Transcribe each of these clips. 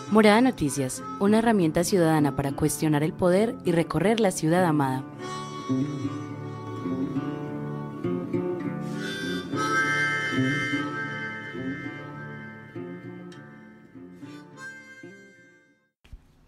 Morada Noticias, una herramienta ciudadana para cuestionar el poder y recorrer la ciudad amada.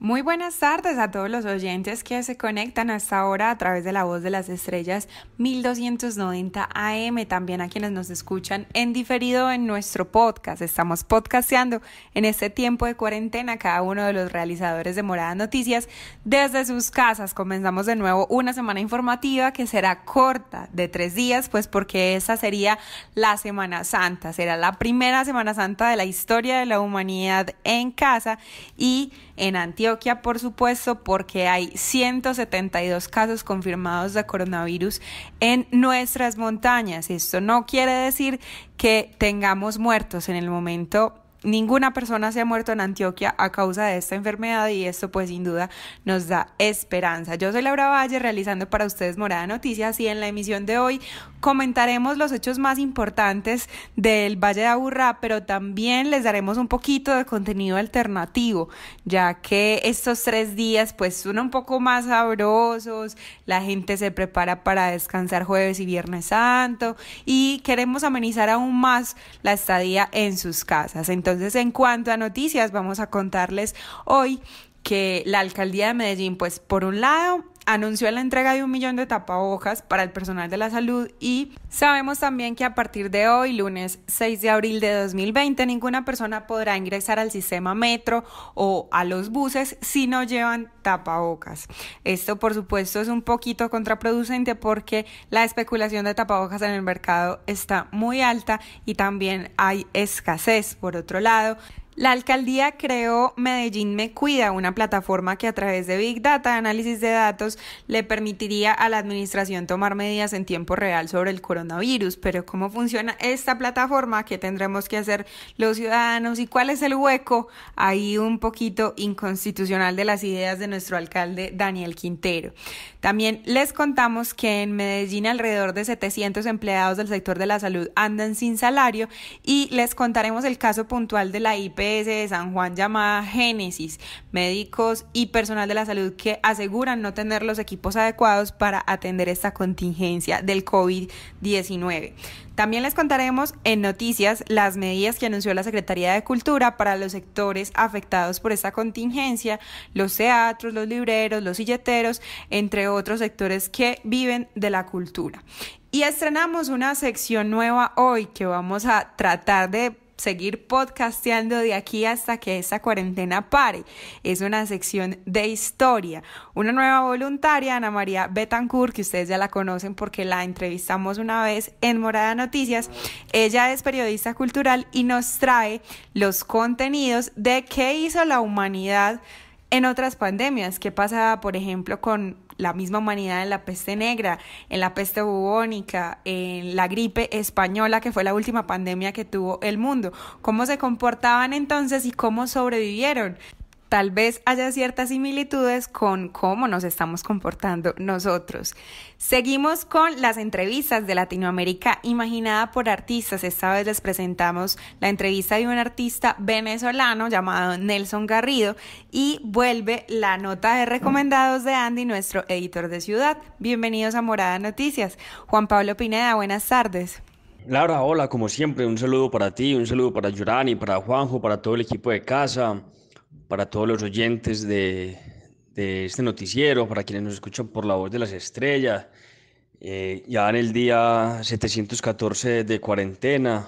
Muy buenas tardes a todos los oyentes que se conectan hasta ahora a través de La Voz de las Estrellas 1290 AM, también a quienes nos escuchan en diferido en nuestro podcast. Estamos podcasteando en este tiempo de cuarentena cada uno de los realizadores de Morada Noticias desde sus casas. Comenzamos de nuevo una semana informativa que será corta, de 3 días, pues porque esa sería la Semana Santa. Será la primera Semana Santa de la historia de la humanidad en casa y en Antioquia, por supuesto, porque hay 172 casos confirmados de coronavirus en nuestras montañas. Esto no quiere decir que tengamos muertos en el momento. Ninguna persona se ha muerto en Antioquia a causa de esta enfermedad y esto pues sin duda nos da esperanza. Yo soy Laura Valle realizando para ustedes Morada Noticias y en la emisión de hoy comentaremos los hechos más importantes del Valle de Aburrá, pero también les daremos un poquito de contenido alternativo, ya que estos 3 días pues son un poco más sabrosos, la gente se prepara para descansar jueves y viernes santo y queremos amenizar aún más la estadía en sus casas. Entonces, en cuanto a noticias, vamos a contarles hoy que la alcaldía de Medellín, pues por un lado, anunció la entrega de 1 millón de tapabocas para el personal de la salud y sabemos también que a partir de hoy, lunes 6 de abril de 2020, ninguna persona podrá ingresar al sistema metro o a los buses si no llevan tapabocas. Esto, por supuesto, es un poquito contraproducente porque la especulación de tapabocas en el mercado está muy alta y también hay escasez. Por otro lado, la alcaldía creó Medellín Me Cuida, una plataforma que a través de Big Data, análisis de datos, le permitiría a la administración tomar medidas en tiempo real sobre el coronavirus. Pero ¿cómo funciona esta plataforma? ¿Qué tendremos que hacer los ciudadanos? ¿Y cuál es el hueco ahí un poquito inconstitucional de las ideas de nuestro alcalde Daniel Quintero? También les contamos que en Medellín alrededor de 700 empleados del sector de la salud andan sin salario y les contaremos el caso puntual de la IPS de San Juan llamada Génesis, médicos y personal de la salud que aseguran no tener los equipos adecuados para atender esta contingencia del COVID-19. También les contaremos en noticias las medidas que anunció la Secretaría de Cultura para los sectores afectados por esta contingencia, los teatros, los libreros, los silleteros, entre otros sectores que viven de la cultura. Y estrenamos una sección nueva hoy que vamos a tratar de seguir podcasteando de aquí hasta que esta cuarentena pare. Es una sección de historia. Una nueva voluntaria, Ana María Betancourt, que ustedes ya la conocen porque la entrevistamos una vez en Morada Noticias. Ella es periodista cultural y nos trae los contenidos de qué hizo la humanidad en otras pandemias. ¿Qué pasa, por ejemplo, con la misma humanidad en la peste negra, en la peste bubónica, en la gripe española, que fue la última pandemia que tuvo el mundo? ¿Cómo se comportaban entonces y cómo sobrevivieron? Tal vez haya ciertas similitudes con cómo nos estamos comportando nosotros. Seguimos con las entrevistas de Latinoamérica imaginada por artistas. Esta vez les presentamos la entrevista de un artista venezolano llamado Nelson Garrido y vuelve la nota de recomendados de Andy, nuestro editor de ciudad. Bienvenidos a Morada Noticias. Juan Pablo Pineda, buenas tardes. Laura, hola, como siempre, un saludo para ti, un saludo para Yurani, para Juanjo, para todo el equipo de casa, para todos los oyentes de este noticiero, para quienes nos escuchan por La Voz de las Estrellas, ya en el día 714 de cuarentena.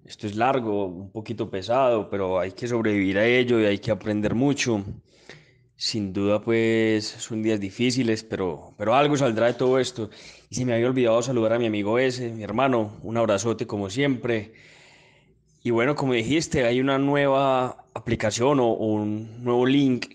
Esto es largo, un poquito pesado, pero hay que sobrevivir a ello y hay que aprender mucho. Sin duda, pues, son días difíciles, pero algo saldrá de todo esto. Y se me había olvidado saludar a mi amigo ese, mi hermano, un abrazote como siempre. Y bueno, como dijiste, hay una nueva aplicación o un nuevo link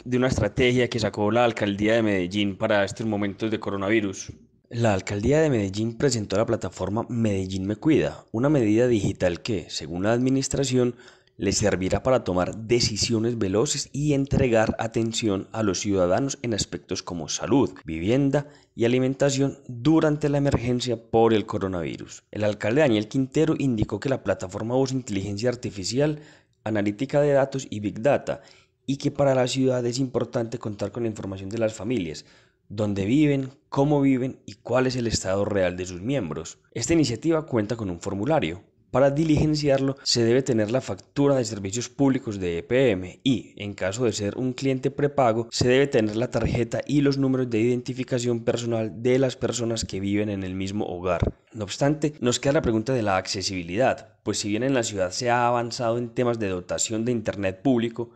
de una estrategia que sacó la alcaldía de Medellín para estos momentos de coronavirus. La alcaldía de Medellín presentó la plataforma Medellín Me Cuida, una medida digital que, según la administración, les servirá para tomar decisiones veloces y entregar atención a los ciudadanos en aspectos como salud, vivienda y alimentación durante la emergencia por el coronavirus. El alcalde Daniel Quintero indicó que la plataforma usa inteligencia artificial analítica de datos y Big Data, y que para la ciudad es importante contar con la información de las familias, dónde viven, cómo viven y cuál es el estado real de sus miembros. Esta iniciativa cuenta con un formulario. Para diligenciarlo se debe tener la factura de servicios públicos de EPM y, en caso de ser un cliente prepago, se debe tener la tarjeta y los números de identificación personal de las personas que viven en el mismo hogar. No obstante, nos queda la pregunta de la accesibilidad, pues si bien en la ciudad se ha avanzado en temas de dotación de internet público,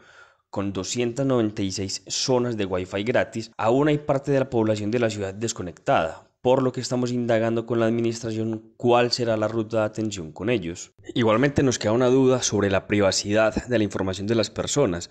con 296 zonas de Wi-Fi gratis, aún hay parte de la población de la ciudad desconectada, por lo que estamos indagando con la administración cuál será la ruta de atención con ellos. Igualmente nos queda una duda sobre la privacidad de la información de las personas,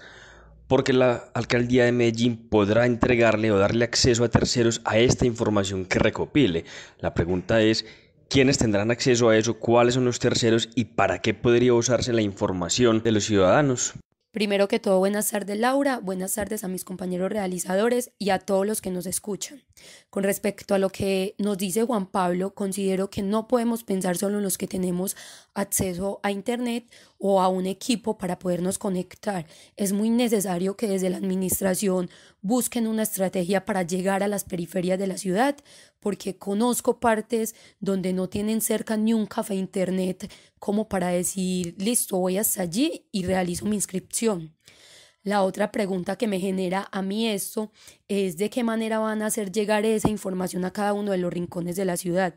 porque la alcaldía de Medellín podrá entregarle o darle acceso a terceros a esta información que recopile. La pregunta es, ¿quiénes tendrán acceso a eso? ¿Cuáles son los terceros? ¿Y para qué podría usarse la información de los ciudadanos? Primero que todo, buenas tardes Laura, buenas tardes a mis compañeros realizadores y a todos los que nos escuchan. Con respecto a lo que nos dice Juan Pablo, considero que no podemos pensar solo en los que tenemos acceso a internet o a un equipo para podernos conectar. Es muy necesario que desde la administración busquen una estrategia para llegar a las periferias de la ciudad, porque conozco partes donde no tienen cerca ni un café internet como para decir, listo, voy hasta allí y realizo mi inscripción. La otra pregunta que me genera a mí esto es de qué manera van a hacer llegar esa información a cada uno de los rincones de la ciudad.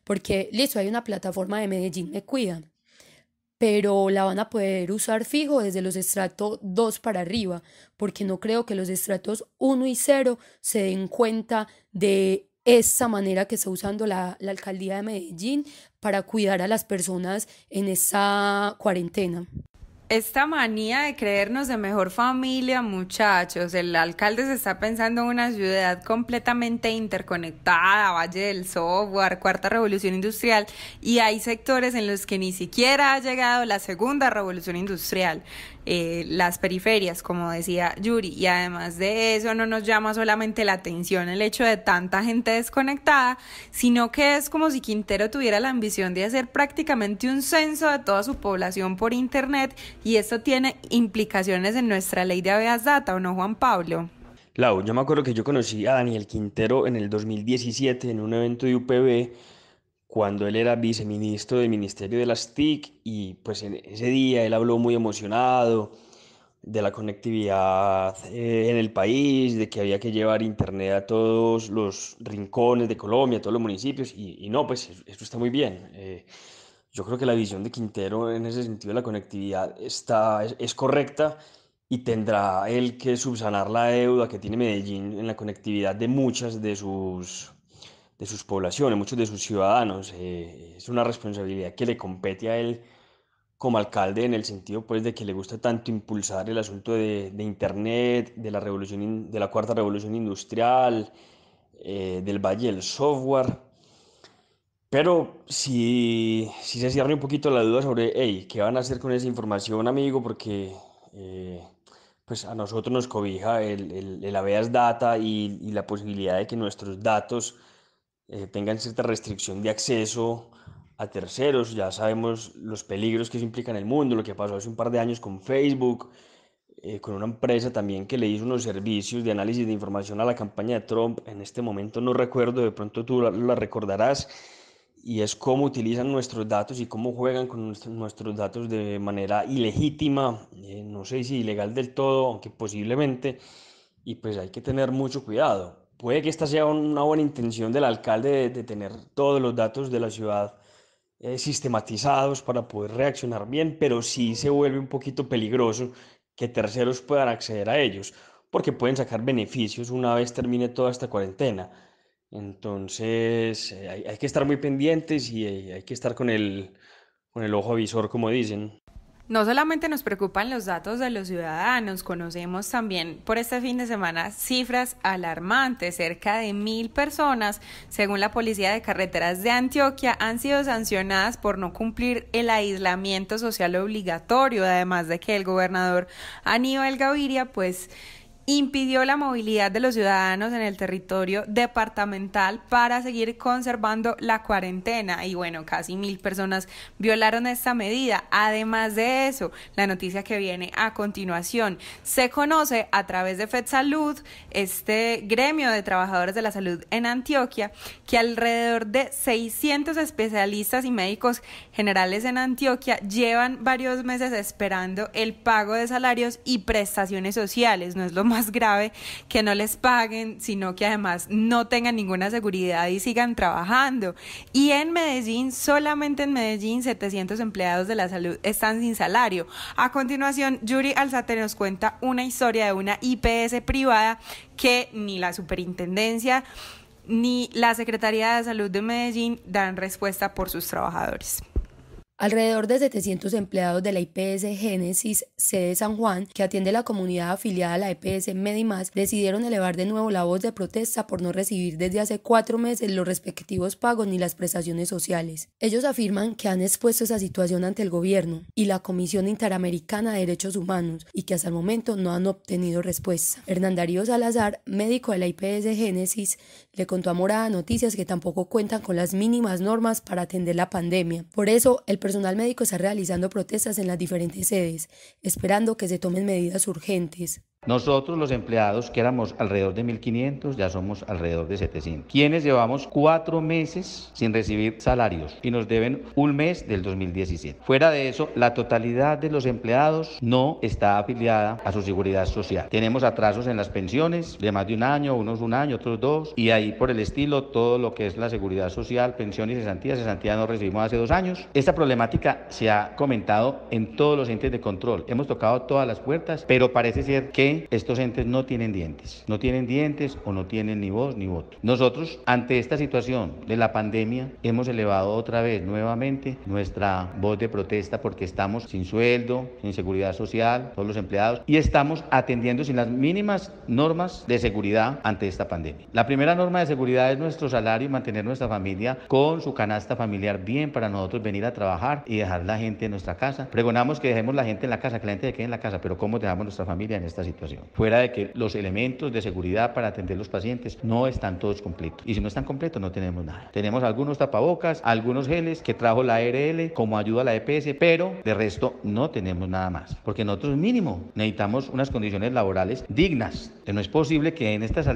Porque, listo, hay una plataforma de Medellín Me Cuida, pero la van a poder usar fijo desde los estratos 2 para arriba, porque no creo que los estratos 1 y 0 se den cuenta de esa manera que está usando la alcaldía de Medellín para cuidar a las personas en esa cuarentena. Esta manía de creernos de mejor familia, muchachos, el alcalde se está pensando en una ciudad completamente interconectada, Valle del Software, Cuarta Revolución Industrial, y hay sectores en los que ni siquiera ha llegado la Segunda Revolución Industrial, las periferias, como decía Yuri, y además de eso no nos llama solamente la atención el hecho de tanta gente desconectada, sino que es como si Quintero tuviera la ambición de hacer prácticamente un censo de toda su población por internet, y esto tiene implicaciones en nuestra ley de habeas data, ¿o no, Juan Pablo? Lau, yo me acuerdo que yo conocí a Daniel Quintero en el 2017 en un evento de UPB, cuando él era viceministro del Ministerio de las TIC, y pues en ese día él habló muy emocionado de la conectividad en el país, de que había que llevar internet a todos los rincones de Colombia, a todos los municipios, y no, pues eso está muy bien. Yo creo que la visión de Quintero en ese sentido de la conectividad es correcta, y tendrá él que subsanar la deuda que tiene Medellín en la conectividad de muchas de sus poblaciones, muchos de sus ciudadanos. Es una responsabilidad que le compete a él como alcalde, en el sentido pues de que le gusta tanto impulsar el asunto de internet, de la revolución, de la cuarta revolución industrial, del Valle del Software. Pero si se cierra un poquito la duda sobre, hey, ¿qué van a hacer con esa información, amigo? Porque pues a nosotros nos cobija el habeas data y la posibilidad de que nuestros datos tengan cierta restricción de acceso a terceros. Ya sabemos los peligros que eso implica en el mundo, lo que pasó hace un par de años con Facebook, con una empresa también que le hizo unos servicios de análisis de información a la campaña de Trump. En este momento no recuerdo, de pronto tú la recordarás, y es cómo utilizan nuestros datos y cómo juegan con nuestros datos de manera ilegítima, no sé si ilegal del todo, aunque posiblemente, y pues hay que tener mucho cuidado. Puede que esta sea una buena intención del alcalde de tener todos los datos de la ciudad sistematizados para poder reaccionar bien, pero sí se vuelve un poquito peligroso que terceros puedan acceder a ellos, porque pueden sacar beneficios una vez termine toda esta cuarentena. Entonces hay que estar muy pendientes, y hay que estar con el ojo avisor, como dicen. No solamente nos preocupan los datos de los ciudadanos, conocemos también por este fin de semana cifras alarmantes. Cerca de 1.000 personas, según la Policía de Carreteras de Antioquia, han sido sancionadas por no cumplir el aislamiento social obligatorio, además de que el gobernador Aníbal Gaviria, pues impidió la movilidad de los ciudadanos en el territorio departamental para seguir conservando la cuarentena y bueno, casi 1.000 personas violaron esta medida. Además de eso, la noticia que viene a continuación se conoce a través de FedSalud, este gremio de trabajadores de la salud en Antioquia, que alrededor de 600 especialistas y médicos generales en Antioquia llevan varios meses esperando el pago de salarios y prestaciones sociales. No es lo más grave que no les paguen, sino que además no tengan ninguna seguridad y sigan trabajando. Y en Medellín, solamente en Medellín, 700 empleados de la salud están sin salario. A continuación, Yuri Alzate nos cuenta una historia de una IPS privada que ni la superintendencia ni la Secretaría de Salud de Medellín dan respuesta por sus trabajadores. Alrededor de 700 empleados de la IPS Génesis, sede San Juan, que atiende la comunidad afiliada a la IPS Medimás, decidieron elevar de nuevo la voz de protesta por no recibir desde hace 4 meses los respectivos pagos ni las prestaciones sociales. Ellos afirman que han expuesto esa situación ante el gobierno y la Comisión Interamericana de Derechos Humanos y que hasta el momento no han obtenido respuesta. Hernán Darío Salazar, médico de la IPS Génesis, le contó a Morada Noticias que tampoco cuentan con las mínimas normas para atender la pandemia. Por eso, el personal médico está realizando protestas en las diferentes sedes, esperando que se tomen medidas urgentes. Nosotros los empleados, que éramos alrededor de 1.500, ya somos alrededor de 700. Quienes llevamos 4 meses sin recibir salarios y nos deben un mes del 2017. Fuera de eso, la totalidad de los empleados no está afiliada a su seguridad social. Tenemos atrasos en las pensiones de más de un año, unos un año, otros 2, y ahí por el estilo todo lo que es la seguridad social, pensión y cesantía no recibimos hace 2 años. Esta problemática se ha comentado en todos los entes de control. Hemos tocado todas las puertas, pero parece ser que estos entes no tienen dientes o no tienen ni voz ni voto. Nosotros, ante esta situación de la pandemia, hemos elevado otra vez, nuevamente, nuestra voz de protesta porque estamos sin sueldo, sin seguridad social, todos los empleados, y estamos atendiendo sin las mínimas normas de seguridad ante esta pandemia. La primera norma de seguridad es nuestro salario y mantener nuestra familia con su canasta familiar bien para nosotros venir a trabajar y dejar la gente en nuestra casa. Pregonamos que dejemos la gente en la casa, que la gente se quede en la casa, pero ¿cómo dejamos nuestra familia en esta situación? Fuera de que los elementos de seguridad para atender los pacientes no están todos completos. Y si no están completos, no tenemos nada. Tenemos algunos tapabocas, algunos geles que trajo la ARL como ayuda a la EPS, pero de resto no tenemos nada más. Porque nosotros mínimo necesitamos unas condiciones laborales dignas. No es posible que a estas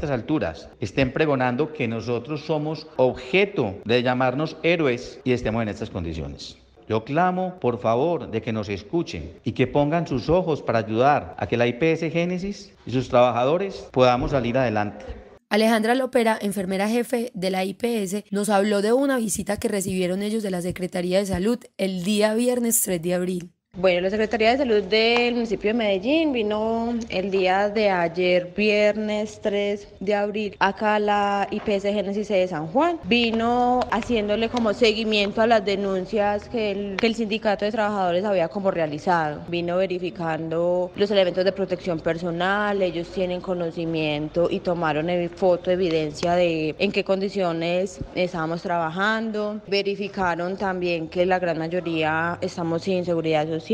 alturas estén pregonando que nosotros somos objeto de llamarnos héroes y estemos en estas condiciones. Yo clamo, por favor, de que nos escuchen y que pongan sus ojos para ayudar a que la IPS Génesis y sus trabajadores podamos salir adelante. Alejandra Lopera, enfermera jefe de la IPS, nos habló de una visita que recibieron ellos de la Secretaría de Salud el día viernes 3 de abril. Bueno, la Secretaría de Salud del municipio de Medellín vino el día de ayer, viernes 3 de abril, acá a la IPS Génesis de San Juan. Vino haciéndole como seguimiento a las denuncias que el sindicato de trabajadores había como realizado. Vino verificando los elementos de protección personal, ellos tienen conocimiento y tomaron foto, evidencia de en qué condiciones estábamos trabajando. Verificaron también que la gran mayoría estamos sin seguridad social.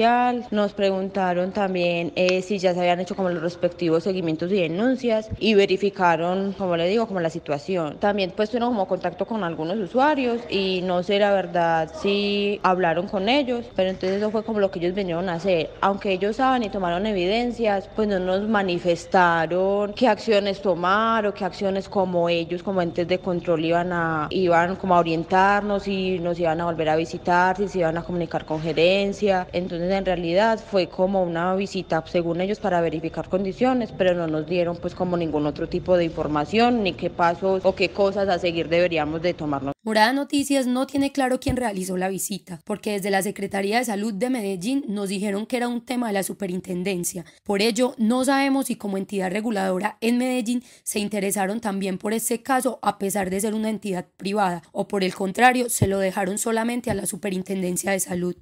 Nos preguntaron también si ya se habían hecho como los respectivos seguimientos y denuncias y verificaron, como le digo, como la situación. También pues tuvieron como contacto con algunos usuarios y no sé la verdad si hablaron con ellos, pero entonces eso fue como lo que ellos vinieron a hacer. Aunque ellos saben y tomaron evidencias, pues no nos manifestaron qué acciones tomar o qué acciones como ellos, como entes de control iban como a orientarnos y nos iban a volver a visitar, si se iban a comunicar con gerencia. Entonces en realidad fue como una visita según ellos para verificar condiciones, pero no nos dieron pues como ningún otro tipo de información ni qué pasos o qué cosas a seguir deberíamos de tomarnos. Morada Noticias no tiene claro quién realizó la visita, porque desde la Secretaría de Salud de Medellín nos dijeron que era un tema de la superintendencia. Por ello, no sabemos si como entidad reguladora en Medellín se interesaron también por este caso a pesar de ser una entidad privada, o por el contrario, se lo dejaron solamente a la Superintendencia de Salud.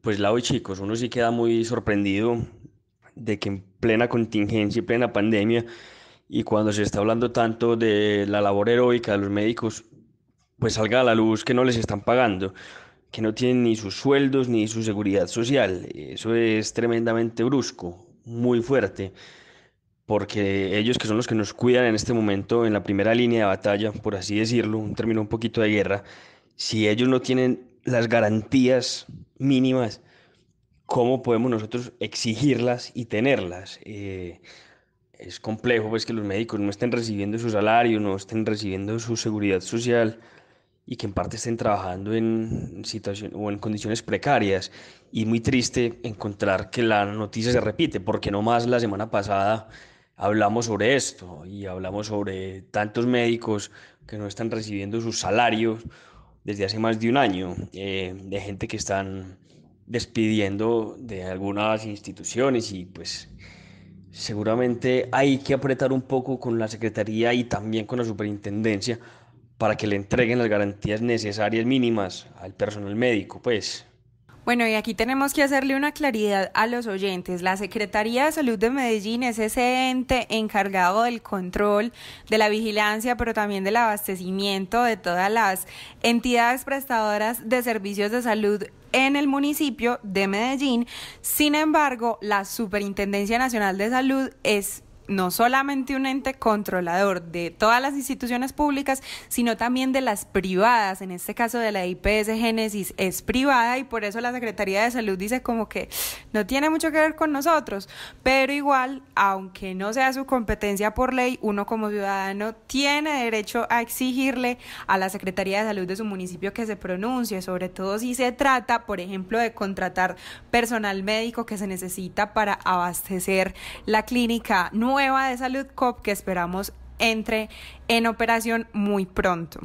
Pues Lau y chicos, uno sí queda muy sorprendido de que en plena contingencia y plena pandemia y cuando se está hablando tanto de la labor heroica de los médicos, pues salga a la luz que no les están pagando, que no tienen ni sus sueldos ni su seguridad social. Eso es tremendamente brusco, muy fuerte. porque ellos que son los que nos cuidan en este momento en la primera línea de batalla, por así decirlo, un término un poquito de guerra, si ellos no tienen las garantías mínimas, ¿cómo podemos nosotros exigirlas y tenerlas? Es complejo pues que los médicos no estén recibiendo su salario, no estén recibiendo su seguridad social y que en parte estén trabajando en situaciones o en condiciones precarias. Y muy triste encontrar que la noticia se repite, porque no más la semana pasada hablamos sobre esto y hablamos sobre tantos médicos que no están recibiendo sus salarios desde hace más de un año, de gente que están despidiendo de algunas instituciones y pues seguramente hay que apretar un poco con la Secretaría y también con la Superintendencia para que le entreguen las garantías necesarias mínimas al personal médico, pues. Bueno, y aquí tenemos que hacerle una claridad a los oyentes. La Secretaría de Salud de Medellín es ese ente encargado del control, de la vigilancia, pero también del abastecimiento de todas las entidades prestadoras de servicios de salud en el municipio de Medellín. Sin embargo, la Superintendencia Nacional de Salud es no solamente un ente controlador de todas las instituciones públicas, sino también de las privadas. En este caso de la IPS Génesis es privada y por eso la Secretaría de Salud dice como que no tiene mucho que ver con nosotros, pero igual, aunque no sea su competencia por ley, uno como ciudadano tiene derecho a exigirle a la Secretaría de Salud de su municipio que se pronuncie, sobre todo si se trata, por ejemplo, de contratar personal médico que se necesita para abastecer la clínica nueva de Salud COP que esperamos entre en operación muy pronto.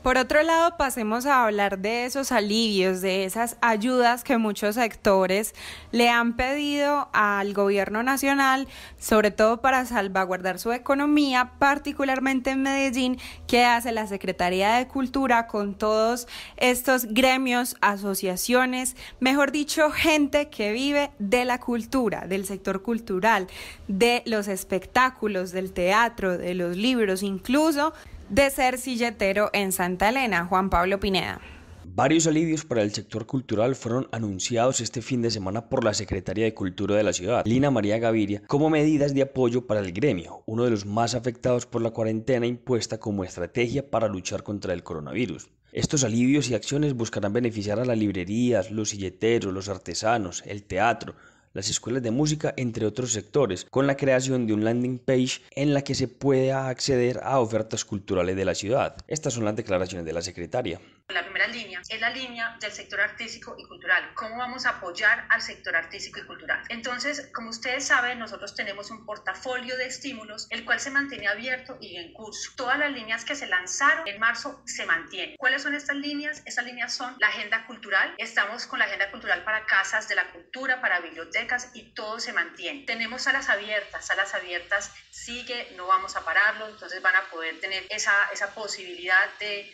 Por otro lado, pasemos a hablar de esos alivios, de esas ayudas que muchos sectores le han pedido al gobierno nacional, sobre todo para salvaguardar su economía, particularmente en Medellín. ¿Qué hace la Secretaría de Cultura con todos estos gremios, asociaciones, mejor dicho, gente que vive de la cultura, del sector cultural, de los espectáculos, del teatro, de los libros, incluso de ser silletero en Santa Elena? Juan Pablo Pineda. Varios alivios para el sector cultural fueron anunciados este fin de semana por la Secretaría de Cultura de la ciudad, Lina María Gaviria, como medidas de apoyo para el gremio, uno de los más afectados por la cuarentena impuesta como estrategia para luchar contra el coronavirus. Estos alivios y acciones buscarán beneficiar a las librerías, los silleteros, los artesanos, el teatro, las escuelas de música, entre otros sectores, con la creación de un landing page en la que se pueda acceder a ofertas culturales de la ciudad. Estas son las declaraciones de la secretaria. La primera línea es la línea del sector artístico y cultural. ¿Cómo vamos a apoyar al sector artístico y cultural? Entonces, como ustedes saben, nosotros tenemos un portafolio de estímulos, el cual se mantiene abierto y en curso. Todas las líneas que se lanzaron en marzo se mantienen. ¿Cuáles son estas líneas? Estas líneas son la agenda cultural. Estamos con la agenda cultural para casas de la cultura, para bibliotecas y todo se mantiene. Tenemos salas abiertas sigue, no vamos a pararlo, entonces van a poder tener esa posibilidad de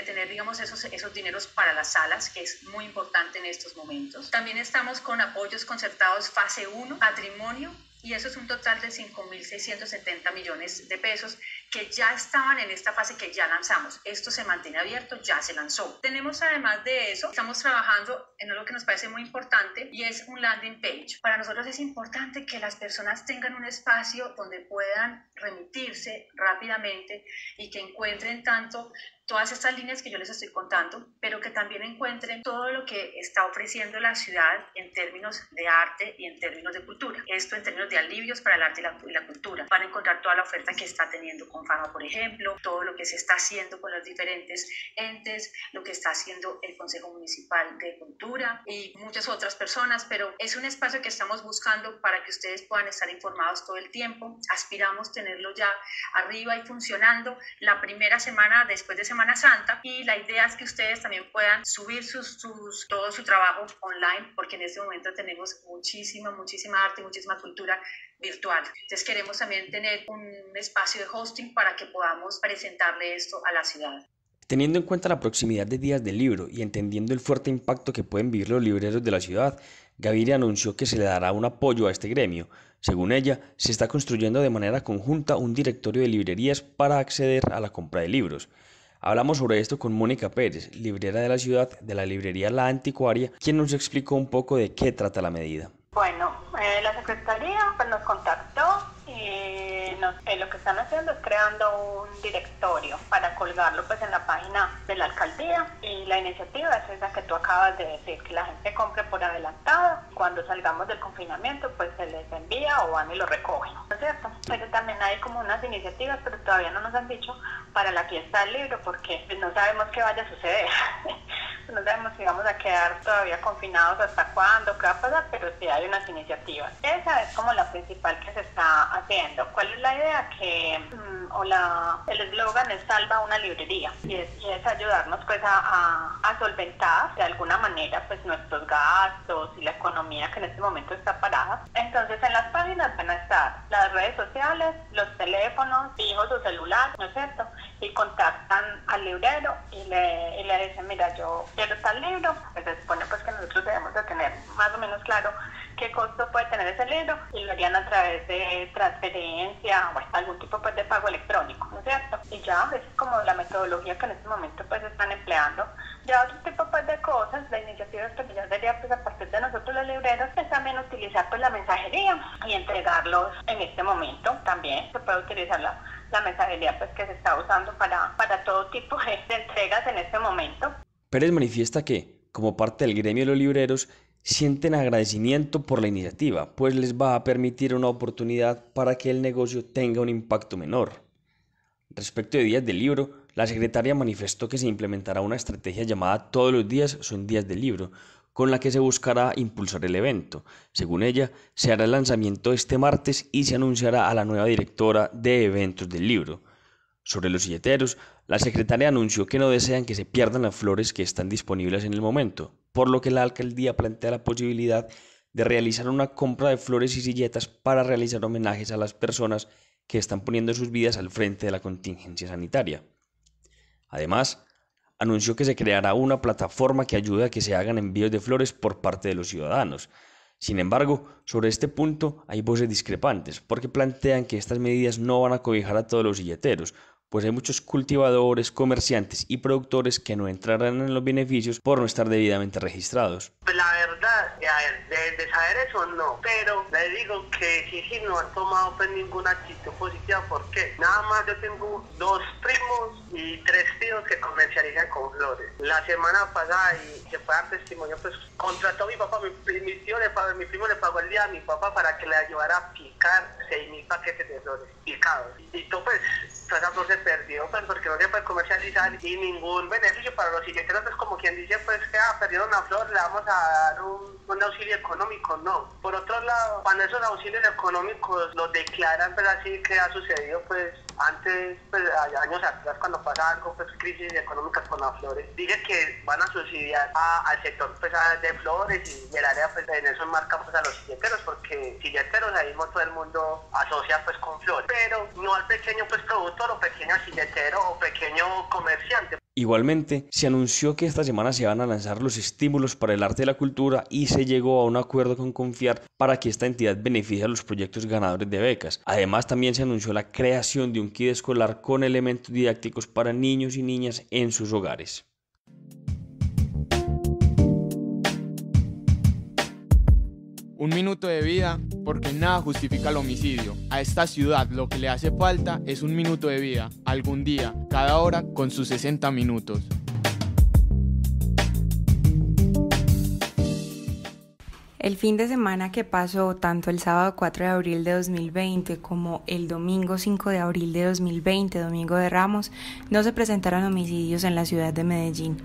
tener, digamos, esos dineros para las salas, que es muy importante en estos momentos. También estamos con apoyos concertados fase 1, patrimonio, y eso es un total de 5.670 millones de pesos que ya estaban en esta fase que ya lanzamos. Esto se mantiene abierto, ya se lanzó. Tenemos además de eso, estamos trabajando en algo que nos parece muy importante y es un landing page. Para nosotros es importante que las personas tengan un espacio donde puedan remitirse rápidamente y que encuentren tanto todas estas líneas que yo les estoy contando, pero que también encuentren todo lo que está ofreciendo la ciudad en términos de arte y en términos de cultura. Esto en términos de alivios para el arte y la cultura. Van a encontrar toda la oferta que está teniendo con Fama, por ejemplo, todo lo que se está haciendo con los diferentes entes, lo que está haciendo el Consejo Municipal de Cultura y muchas otras personas, pero es un espacio que estamos buscando para que ustedes puedan estar informados todo el tiempo. Aspiramos tenerlo ya arriba y funcionando la primera semana después de Semana Santa, y la idea es que ustedes también puedan subir todo su trabajo online, porque en este momento tenemos muchísima arte, muchísima cultura virtual. Entonces queremos también tener un espacio de hosting para que podamos presentarle esto a la ciudad. Teniendo en cuenta la proximidad de días del libro y entendiendo el fuerte impacto que pueden vivir los libreros de la ciudad, Gaviria anunció que se le dará un apoyo a este gremio. Según ella, se está construyendo de manera conjunta un directorio de librerías para acceder a la compra de libros. Hablamos sobre esto con Mónica Pérez, librera de la ciudad, de la librería La Anticuaria, quien nos explicó un poco de qué trata la medida. Bueno, la Secretaría nos contactó y lo que están haciendo es creando un directorio para colgarlo pues en la página de la alcaldía, y la iniciativa es esa que tú acabas de decir, que la gente compre por adelantado, cuando salgamos del confinamiento pues se les envía o van y lo recogen, ¿no es cierto? Pero también hay como unas iniciativas, pero todavía no nos han dicho, para la fiesta del libro, porque no sabemos qué vaya a suceder. No sabemos si vamos a quedar todavía confinados hasta cuándo, qué va a pasar, pero sí hay unas iniciativas. Esa es como la principal que se está haciendo. ¿Cuál es la idea? Que el eslogan es salva una librería, y es ayudarnos pues a solventar de alguna manera pues nuestros gastos y la economía que en este momento está parada. Entonces en las páginas van a estar las redes sociales, los teléfonos fijos o celulares, ¿no es cierto? Y contactan al librero y le dicen, mira, yo quiero tal libro. Pues se supone pues que nosotros debemos de tener más o menos claro qué costo puede tener ese libro, y lo harían a través de transferencia o algún tipo pues de pago electrónico, ¿no es cierto? Y ya, esa es como la metodología que en este momento pues están empleando. Ya otro tipo pues de cosas, de iniciativas que ya sería pues a partir de nosotros los libreros, es también utilizar pues la mensajería y entregarlos en este momento. También se puede utilizar la mensajería pues que se está usando para todo tipo de entregas en este momento. Pérez manifiesta que, como parte del gremio de los libreros, sienten agradecimiento por la iniciativa, pues les va a permitir una oportunidad para que el negocio tenga un impacto menor. Respecto de días del libro, la secretaria manifestó que se implementará una estrategia llamada Todos los días son días del libro, con la que se buscará impulsar el evento. Según ella, se hará el lanzamiento este martes y se anunciará a la nueva directora de eventos del libro. Sobre los silleteros, la secretaria anunció que no desean que se pierdan las flores que están disponibles en el momento, por lo que la alcaldía plantea la posibilidad de realizar una compra de flores y silletas para realizar homenajes a las personas que están poniendo sus vidas al frente de la contingencia sanitaria. Además, anunció que se creará una plataforma que ayude a que se hagan envíos de flores por parte de los ciudadanos. Sin embargo, sobre este punto hay voces discrepantes, porque plantean que estas medidas no van a cobijar a todos los silleteros, pues hay muchos cultivadores, comerciantes y productores que no entrarán en los beneficios por no estar debidamente registrados. Pues la verdad, de saber eso no, pero le digo que sí no han tomado pues ninguna actitud positiva, porque nada más yo tengo 2 primos y 3 tíos que comercializan con flores. La semana pasada, y se puede dar testimonio, pues contrató a mi papá, mi primo le pagó el día a mi papá para que le ayudara a picar 6.000 paquetes de flores picados. Y todo pues, toda esa flor se perdió, pues porque no se puede comercializar y ningún beneficio para los silleteros, pues como quien dice, pues que perdieron una flor, le vamos a dar un auxilio económico, no. Por otro lado, cuando esos auxilios económicos los declaran, pues así que ha sucedido, pues antes, pues años atrás, cuando pasa algo, pues crisis económicas con las flores, dice que van a subsidiar al sector pues de flores, y el área pues en eso marca pues a los silleteros, porque silleteros ahí mismo todo el mundo asocia pues con flores, pero no al pequeño pues productor o pequeño silletero o pequeño comerciante. Igualmente, se anunció que esta semana se van a lanzar los estímulos para el arte y la cultura, y se llegó a un acuerdo con Confiar para que esta entidad beneficie a los proyectos ganadores de becas. Además, también se anunció la creación de un kit escolar con elementos didácticos para niños y niñas en sus hogares. Un minuto de vida, porque nada justifica el homicidio. A esta ciudad lo que le hace falta es un minuto de vida, algún día, cada hora con sus 60 minutos. El fin de semana que pasó, tanto el sábado 4 de abril de 2020 como el domingo 5 de abril de 2020, Domingo de Ramos, no se presentaron homicidios en la ciudad de Medellín.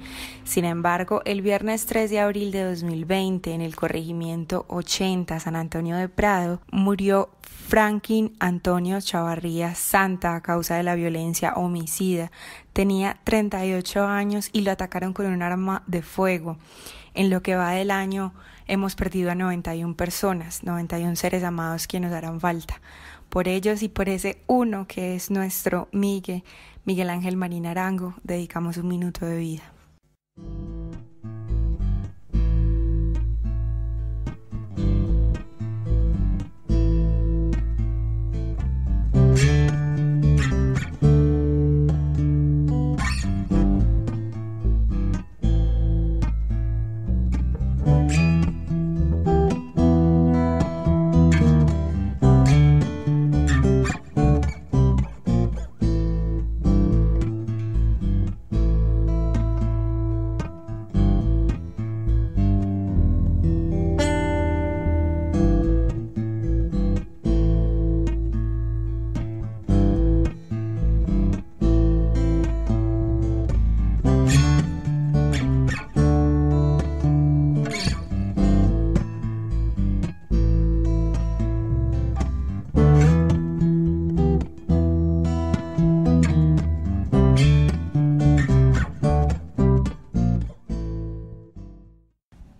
Sin embargo, el viernes 3 de abril de 2020, en el corregimiento 80 San Antonio de Prado, murió Franklin Antonio Chavarría Santa a causa de la violencia homicida. Tenía 38 años y lo atacaron con un arma de fuego. En lo que va del año, hemos perdido a 91 personas, 91 seres amados que nos harán falta. Por ellos y por ese uno que es nuestro Miguel Ángel Marín Arango, dedicamos un minuto de vida.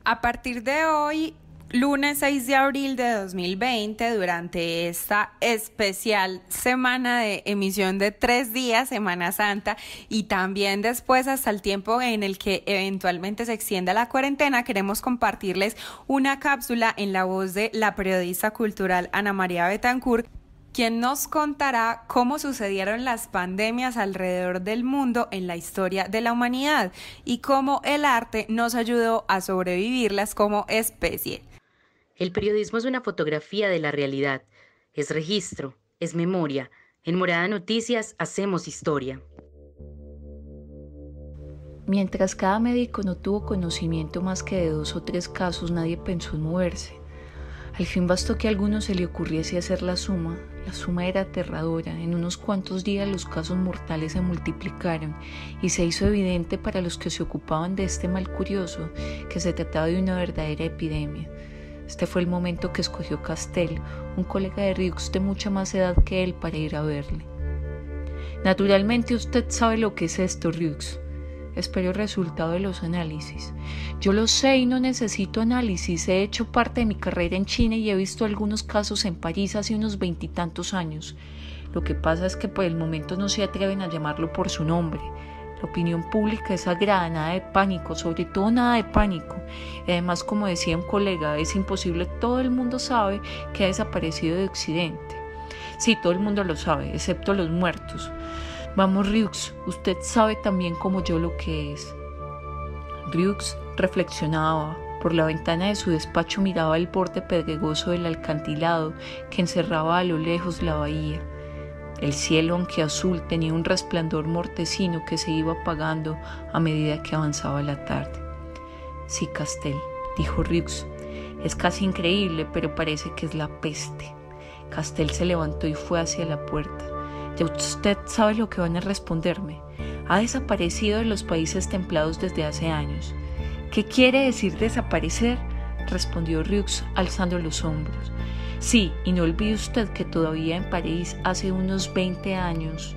A partir de hoy, lunes 6 de abril de 2020, durante esta especial semana de emisión de 3 días, Semana Santa, y también después hasta el tiempo en el que eventualmente se extienda la cuarentena, queremos compartirles una cápsula en la voz de la periodista cultural Ana María Betancourt, quien nos contará cómo sucedieron las pandemias alrededor del mundo en la historia de la humanidad y cómo el arte nos ayudó a sobrevivirlas como especie. El periodismo es una fotografía de la realidad, es registro, es memoria. En Morada Noticias hacemos historia. Mientras cada médico no tuvo conocimiento más que de 2 o 3 casos, nadie pensó en moverse. Al fin bastó que a alguno se le ocurriese hacer la suma. La suma era aterradora. En unos cuantos días los casos mortales se multiplicaron y se hizo evidente para los que se ocupaban de este mal curioso que se trataba de una verdadera epidemia. Este fue el momento que escogió Castel, un colega de Riux de mucha más edad que él, para ir a verle. Naturalmente usted sabe lo que es esto, Riux. Espero el resultado de los análisis. Yo lo sé y no necesito análisis. He hecho parte de mi carrera en China y he visto algunos casos en París hace unos 20 y tantos años. Lo que pasa es que por el momento no se atreven a llamarlo por su nombre. La opinión pública es sagrada, nada de pánico, sobre todo nada de pánico. Y además, como decía un colega, es imposible, todo el mundo sabe que ha desaparecido de Occidente. Sí, todo el mundo lo sabe, excepto los muertos. Vamos, Riux, usted sabe también como yo lo que es. Riux reflexionaba. Por la ventana de su despacho miraba el borde pedregoso del acantilado que encerraba a lo lejos la bahía. El cielo, aunque azul, tenía un resplandor mortecino que se iba apagando a medida que avanzaba la tarde. Sí, Castel, dijo Riux, es casi increíble, pero parece que es la peste. Castel se levantó y fue hacia la puerta. Ya usted sabe lo que van a responderme. Ha desaparecido de los países templados desde hace años. ¿Qué quiere decir desaparecer?, respondió Riux alzando los hombros. Sí, y no olvide usted que todavía en París hace unos 20 años.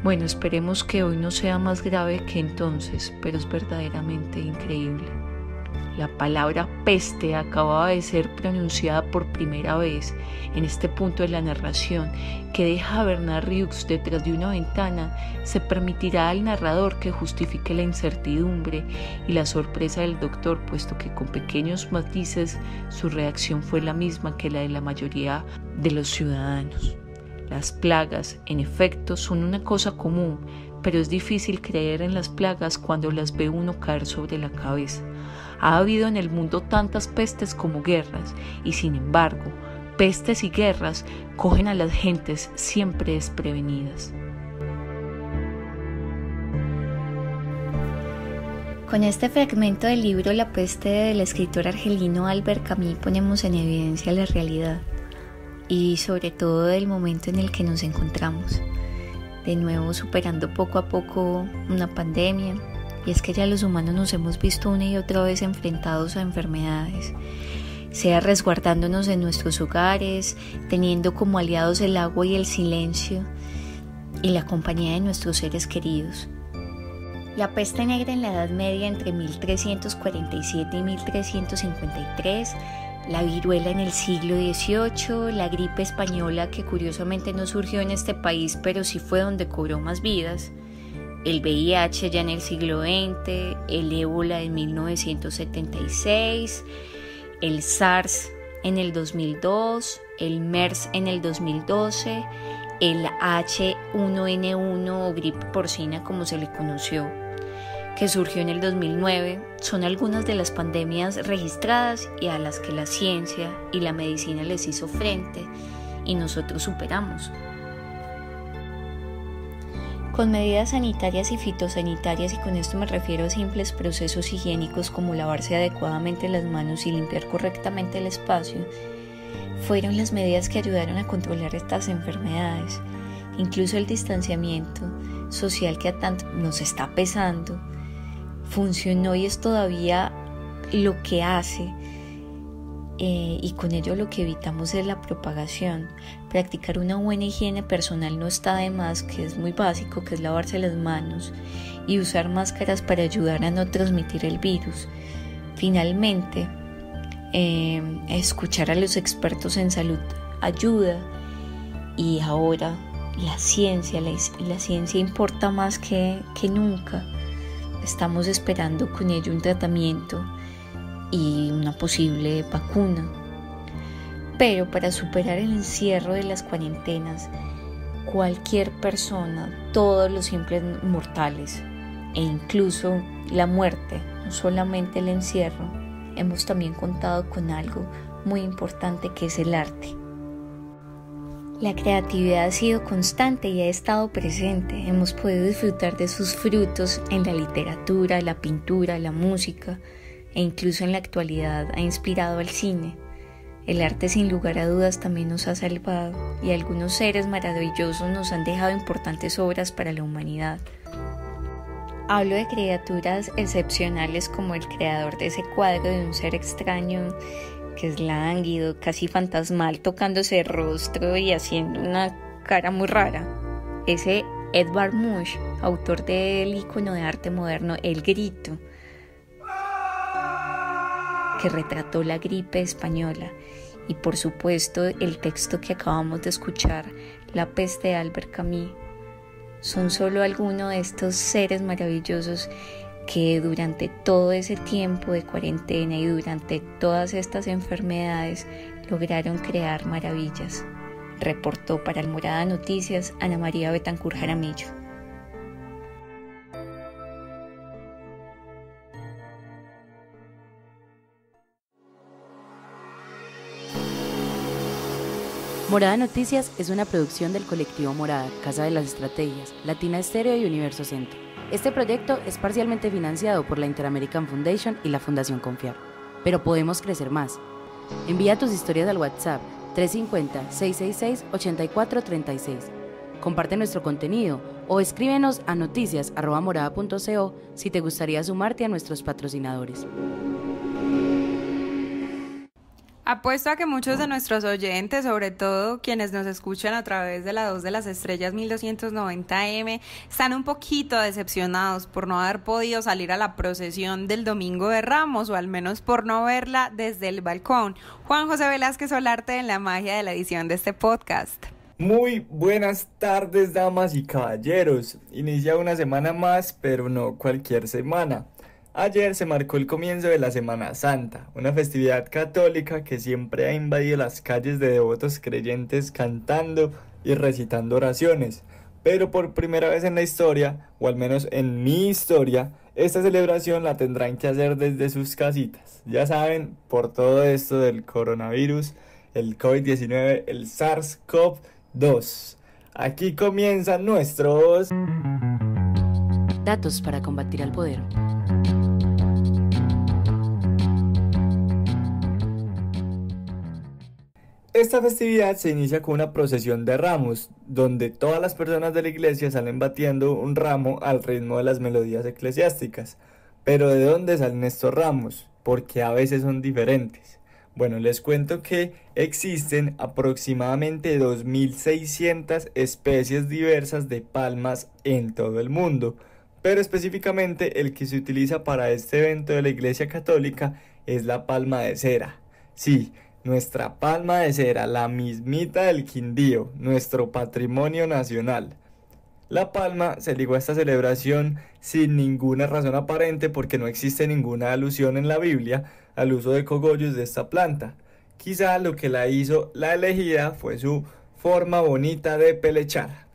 Bueno, esperemos que hoy no sea más grave que entonces, pero es verdaderamente increíble. La palabra peste acababa de ser pronunciada por primera vez en este punto de la narración, que deja a Bernard Riux detrás de una ventana. Se permitirá al narrador que justifique la incertidumbre y la sorpresa del doctor, puesto que con pequeños matices su reacción fue la misma que la de la mayoría de los ciudadanos. Las plagas, en efecto, son una cosa común, pero es difícil creer en las plagas cuando las ve uno caer sobre la cabeza. Ha habido en el mundo tantas pestes como guerras, y sin embargo, pestes y guerras cogen a las gentes siempre desprevenidas. Con este fragmento del libro La peste del escritor argelino Albert Camus ponemos en evidencia la realidad y sobre todo el momento en el que nos encontramos, de nuevo superando poco a poco una pandemia. Y es que ya los humanos nos hemos visto una y otra vez enfrentados a enfermedades, sea resguardándonos en nuestros hogares, teniendo como aliados el agua y el silencio y la compañía de nuestros seres queridos. La peste negra en la Edad Media entre 1347 y 1353, la viruela en el siglo XVIII, la gripe española que curiosamente no surgió en este país pero sí fue donde cobró más vidas, el VIH ya en el siglo XX, el ébola en 1976, el SARS en el 2002, el MERS en el 2012, el H1N1 o gripe porcina como se le conoció, que surgió en el 2009, son algunas de las pandemias registradas y a las que la ciencia y la medicina les hizo frente y nosotros superamos. Con medidas sanitarias y fitosanitarias, y con esto me refiero a simples procesos higiénicos como lavarse adecuadamente las manos y limpiar correctamente el espacio, fueron las medidas que ayudaron a controlar estas enfermedades. Incluso el distanciamiento social que a tanto nos está pesando funcionó y es todavía lo que hace, y con ello lo que evitamos es la propagación. Practicar una buena higiene personal no está de más, que es muy básico, que es lavarse las manos y usar máscaras para ayudar a no transmitir el virus. Finalmente, escuchar a los expertos en salud ayuda, y ahora la ciencia importa más que nunca. Estamos esperando con ello un tratamiento y una posible vacuna. Pero para superar el encierro de las cuarentenas, cualquier persona, todos los simples mortales e incluso la muerte, no solamente el encierro, hemos también contado con algo muy importante, que es el arte. La creatividad ha sido constante y ha estado presente. Hemos podido disfrutar de sus frutos en la literatura, la pintura, la música, e incluso en la actualidad ha inspirado al cine. El arte, sin lugar a dudas, también nos ha salvado, y algunos seres maravillosos nos han dejado importantes obras para la humanidad. Hablo de criaturas excepcionales como el creador de ese cuadro de un ser extraño que es lánguido, casi fantasmal, tocándose el rostro y haciendo una cara muy rara. Ese Edvard Munch, autor del ícono de arte moderno El Grito, que retrató la gripe española. Y por supuesto el texto que acabamos de escuchar, La peste de Albert Camus, son solo algunos de estos seres maravillosos que durante todo ese tiempo de cuarentena y durante todas estas enfermedades lograron crear maravillas. Reportó para Almorada Noticias Ana María Betancur Jaramillo. Morada Noticias es una producción del colectivo Morada, Casa de las Estrategias, Latina Estéreo y Universo Centro. Este proyecto es parcialmente financiado por la Inter-American Foundation y la Fundación Confiar. Pero podemos crecer más. Envía tus historias al WhatsApp 350-666-8436. Comparte nuestro contenido o escríbenos a noticias@morada.co si te gustaría sumarte a nuestros patrocinadores. Apuesto a que muchos de nuestros oyentes, sobre todo quienes nos escuchan a través de la 2 de las estrellas 1290 AM, están un poquito decepcionados por no haber podido salir a la procesión del Domingo de Ramos, o al menos por no verla desde el balcón. Juan José Velázquez Solarte, en la magia de la edición de este podcast. Muy buenas tardes, damas y caballeros. Inicia una semana más, pero no cualquier semana. Ayer se marcó el comienzo de la Semana Santa, una festividad católica que siempre ha invadido las calles de devotos creyentes cantando y recitando oraciones. Pero por primera vez en la historia, o al menos en mi historia, esta celebración la tendrán que hacer desde sus casitas. Ya saben, por todo esto del coronavirus, el COVID-19, el SARS-CoV-2. Aquí comienzan nuestros datos para combatir al poder. Esta festividad se inicia con una procesión de ramos, donde todas las personas de la iglesia salen batiendo un ramo al ritmo de las melodías eclesiásticas. Pero ¿de dónde salen estos ramos? Porque a veces son diferentes. Bueno, les cuento que existen aproximadamente 2.600 especies diversas de palmas en todo el mundo, pero específicamente el que se utiliza para este evento de la Iglesia Católica es la palma de cera. Sí, nuestra palma de cera, la mismita del Quindío, nuestro patrimonio nacional. La palma se ligó a esta celebración sin ninguna razón aparente, porque no existe ninguna alusión en la Biblia al uso de cogollos de esta planta. Quizá lo que la hizo la elegida fue su forma bonita de pelechar.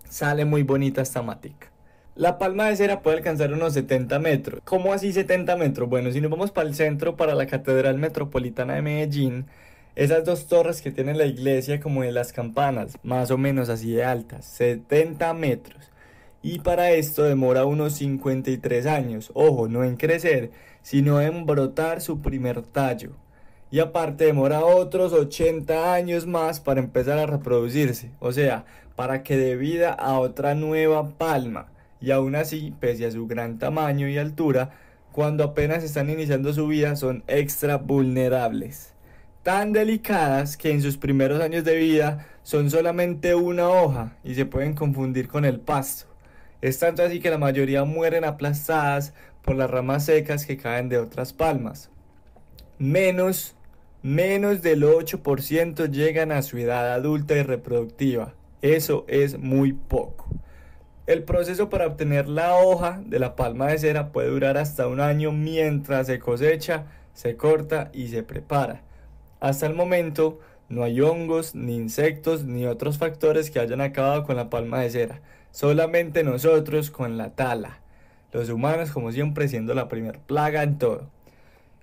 Sale muy bonita esta matica. La palma de cera puede alcanzar unos 70 metros. ¿Cómo así 70 metros? Bueno, si nos vamos para el centro, para la Catedral Metropolitana de Medellín, esas dos torres que tiene la iglesia como de las campanas, más o menos así de altas, 70 metros. Y para esto demora unos 53 años, ojo, no en crecer, sino en brotar su primer tallo. Y aparte demora otros 80 años más para empezar a reproducirse, o sea, para que dé vida a otra nueva palma. Y aún así, pese a su gran tamaño y altura, cuando apenas están iniciando su vida son extra vulnerables. Tan delicadas que en sus primeros años de vida son solamente una hoja y se pueden confundir con el pasto. Es tanto así que la mayoría mueren aplastadas por las ramas secas que caen de otras palmas. Menos del 8% llegan a su edad adulta y reproductiva. Eso es muy poco. El proceso para obtener la hoja de la palma de cera puede durar hasta un año mientras se cosecha, se corta y se prepara. Hasta el momento no hay hongos, ni insectos, ni otros factores que hayan acabado con la palma de cera. Solamente nosotros con la tala. Los humanos, como siempre, siendo la primer plaga en todo.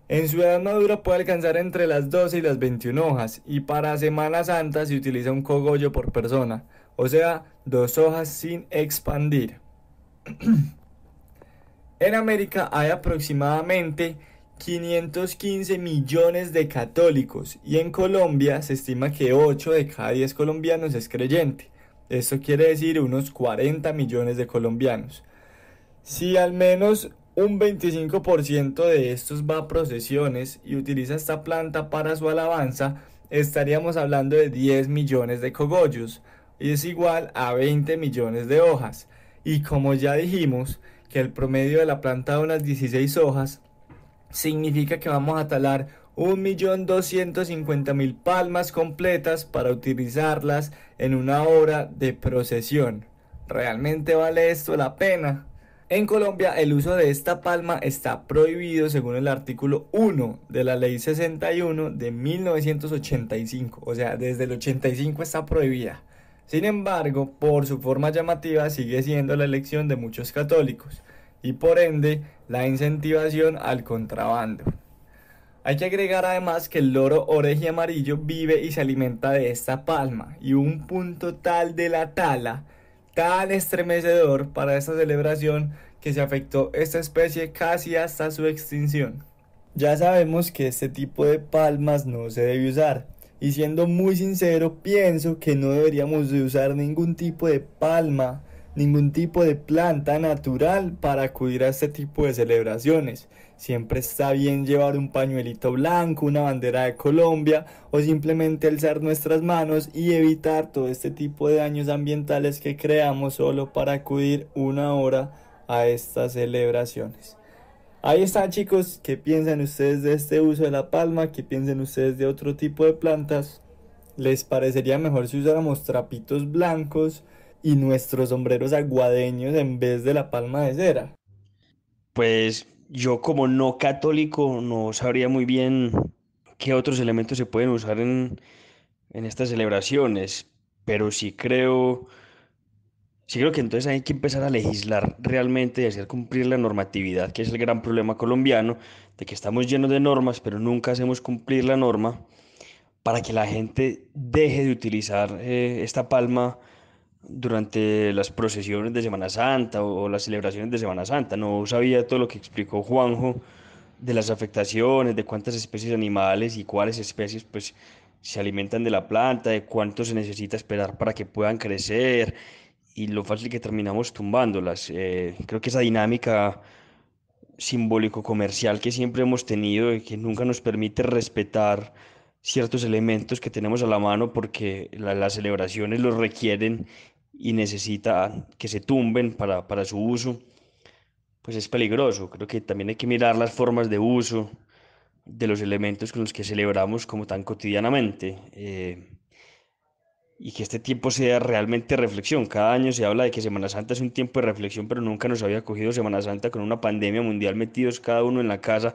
En su edad madura puede alcanzar entre las 12 y las 21 hojas, y para Semana Santa se utiliza un cogollo por persona, o sea, 2 hojas sin expandir. En América hay aproximadamente 515 millones de católicos y en Colombia se estima que 8 de cada 10 colombianos es creyente. Esto quiere decir unos 40 millones de colombianos. Si al menos un 25% de estos va a procesiones y utiliza esta planta para su alabanza, estaríamos hablando de 10 millones de cogollos, y es igual a 20 millones de hojas. Y como ya dijimos que el promedio de la planta da unas 16 hojas, significa que vamos a talar 1.250.000 palmas completas para utilizarlas en una hora de procesión. ¿Realmente vale esto la pena? En Colombia el uso de esta palma está prohibido según el artículo 1 de la ley 61 de 1985, o sea, desde el 85 está prohibida. Sin embargo, por su forma llamativa sigue siendo la elección de muchos católicos y por ende la incentivación al contrabando. Hay que agregar además que el loro oreji amarillo vive y se alimenta de esta palma, y un punto tal de la tala, tan estremecedor para esta celebración, que se afectó esta especie casi hasta su extinción. Ya sabemos que este tipo de palmas no se debe usar, y siendo muy sincero, pienso que no deberíamos de usar ningún tipo de palma, ningún tipo de planta natural para acudir a este tipo de celebraciones. Siempre está bien llevar un pañuelito blanco, una bandera de Colombia, o simplemente alzar nuestras manos y evitar todo este tipo de daños ambientales que creamos solo para acudir una hora a estas celebraciones. Ahí está, chicos. ¿Qué piensan ustedes de este uso de la palma? ¿Qué piensan ustedes de otro tipo de plantas? ¿Les parecería mejor si usáramos trapitos blancos y nuestros sombreros aguadeños en vez de la palma de cera? Pues yo, como no católico, no sabría muy bien qué otros elementos se pueden usar en estas celebraciones, pero sí creo que entonces hay que empezar a legislar realmente y hacer cumplir la normatividad, que es el gran problema colombiano, de que estamos llenos de normas, pero nunca hacemos cumplir la norma, para que la gente deje de utilizar esta palma durante las procesiones de Semana Santa o las celebraciones de Semana Santa. No sabía todo lo que explicó Juanjo de las afectaciones, de cuántas especies animales y cuáles especies pues se alimentan de la planta, de cuánto se necesita esperar para que puedan crecer y lo fácil que terminamos tumbándolas. Creo que esa dinámica simbólico-comercial que siempre hemos tenido, y que nunca nos permite respetar ciertos elementos que tenemos a la mano porque las celebraciones los requieren y necesitan que se tumben para su uso, pues es peligroso. Creo que también hay que mirar las formas de uso de los elementos con los que celebramos como tan cotidianamente, y que este tiempo sea realmente reflexión. Cada año se habla de que Semana Santa es un tiempo de reflexión, pero nunca nos había cogido Semana Santa con una pandemia mundial, metidos cada uno en la casa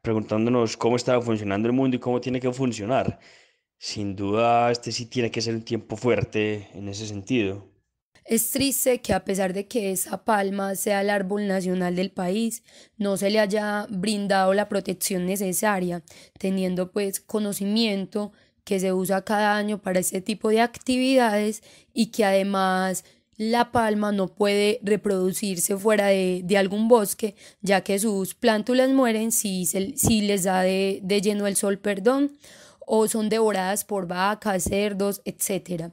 preguntándonos cómo estaba funcionando el mundo y cómo tiene que funcionar. Sin duda, este sí tiene que ser un tiempo fuerte en ese sentido. Es triste que a pesar de que esa palma sea el árbol nacional del país, no se le haya brindado la protección necesaria, teniendo pues conocimiento que se usa cada año para este tipo de actividades, y que además la palma no puede reproducirse fuera de algún bosque, ya que sus plántulas mueren si les da de lleno el sol, o son devoradas por vacas, cerdos, etc.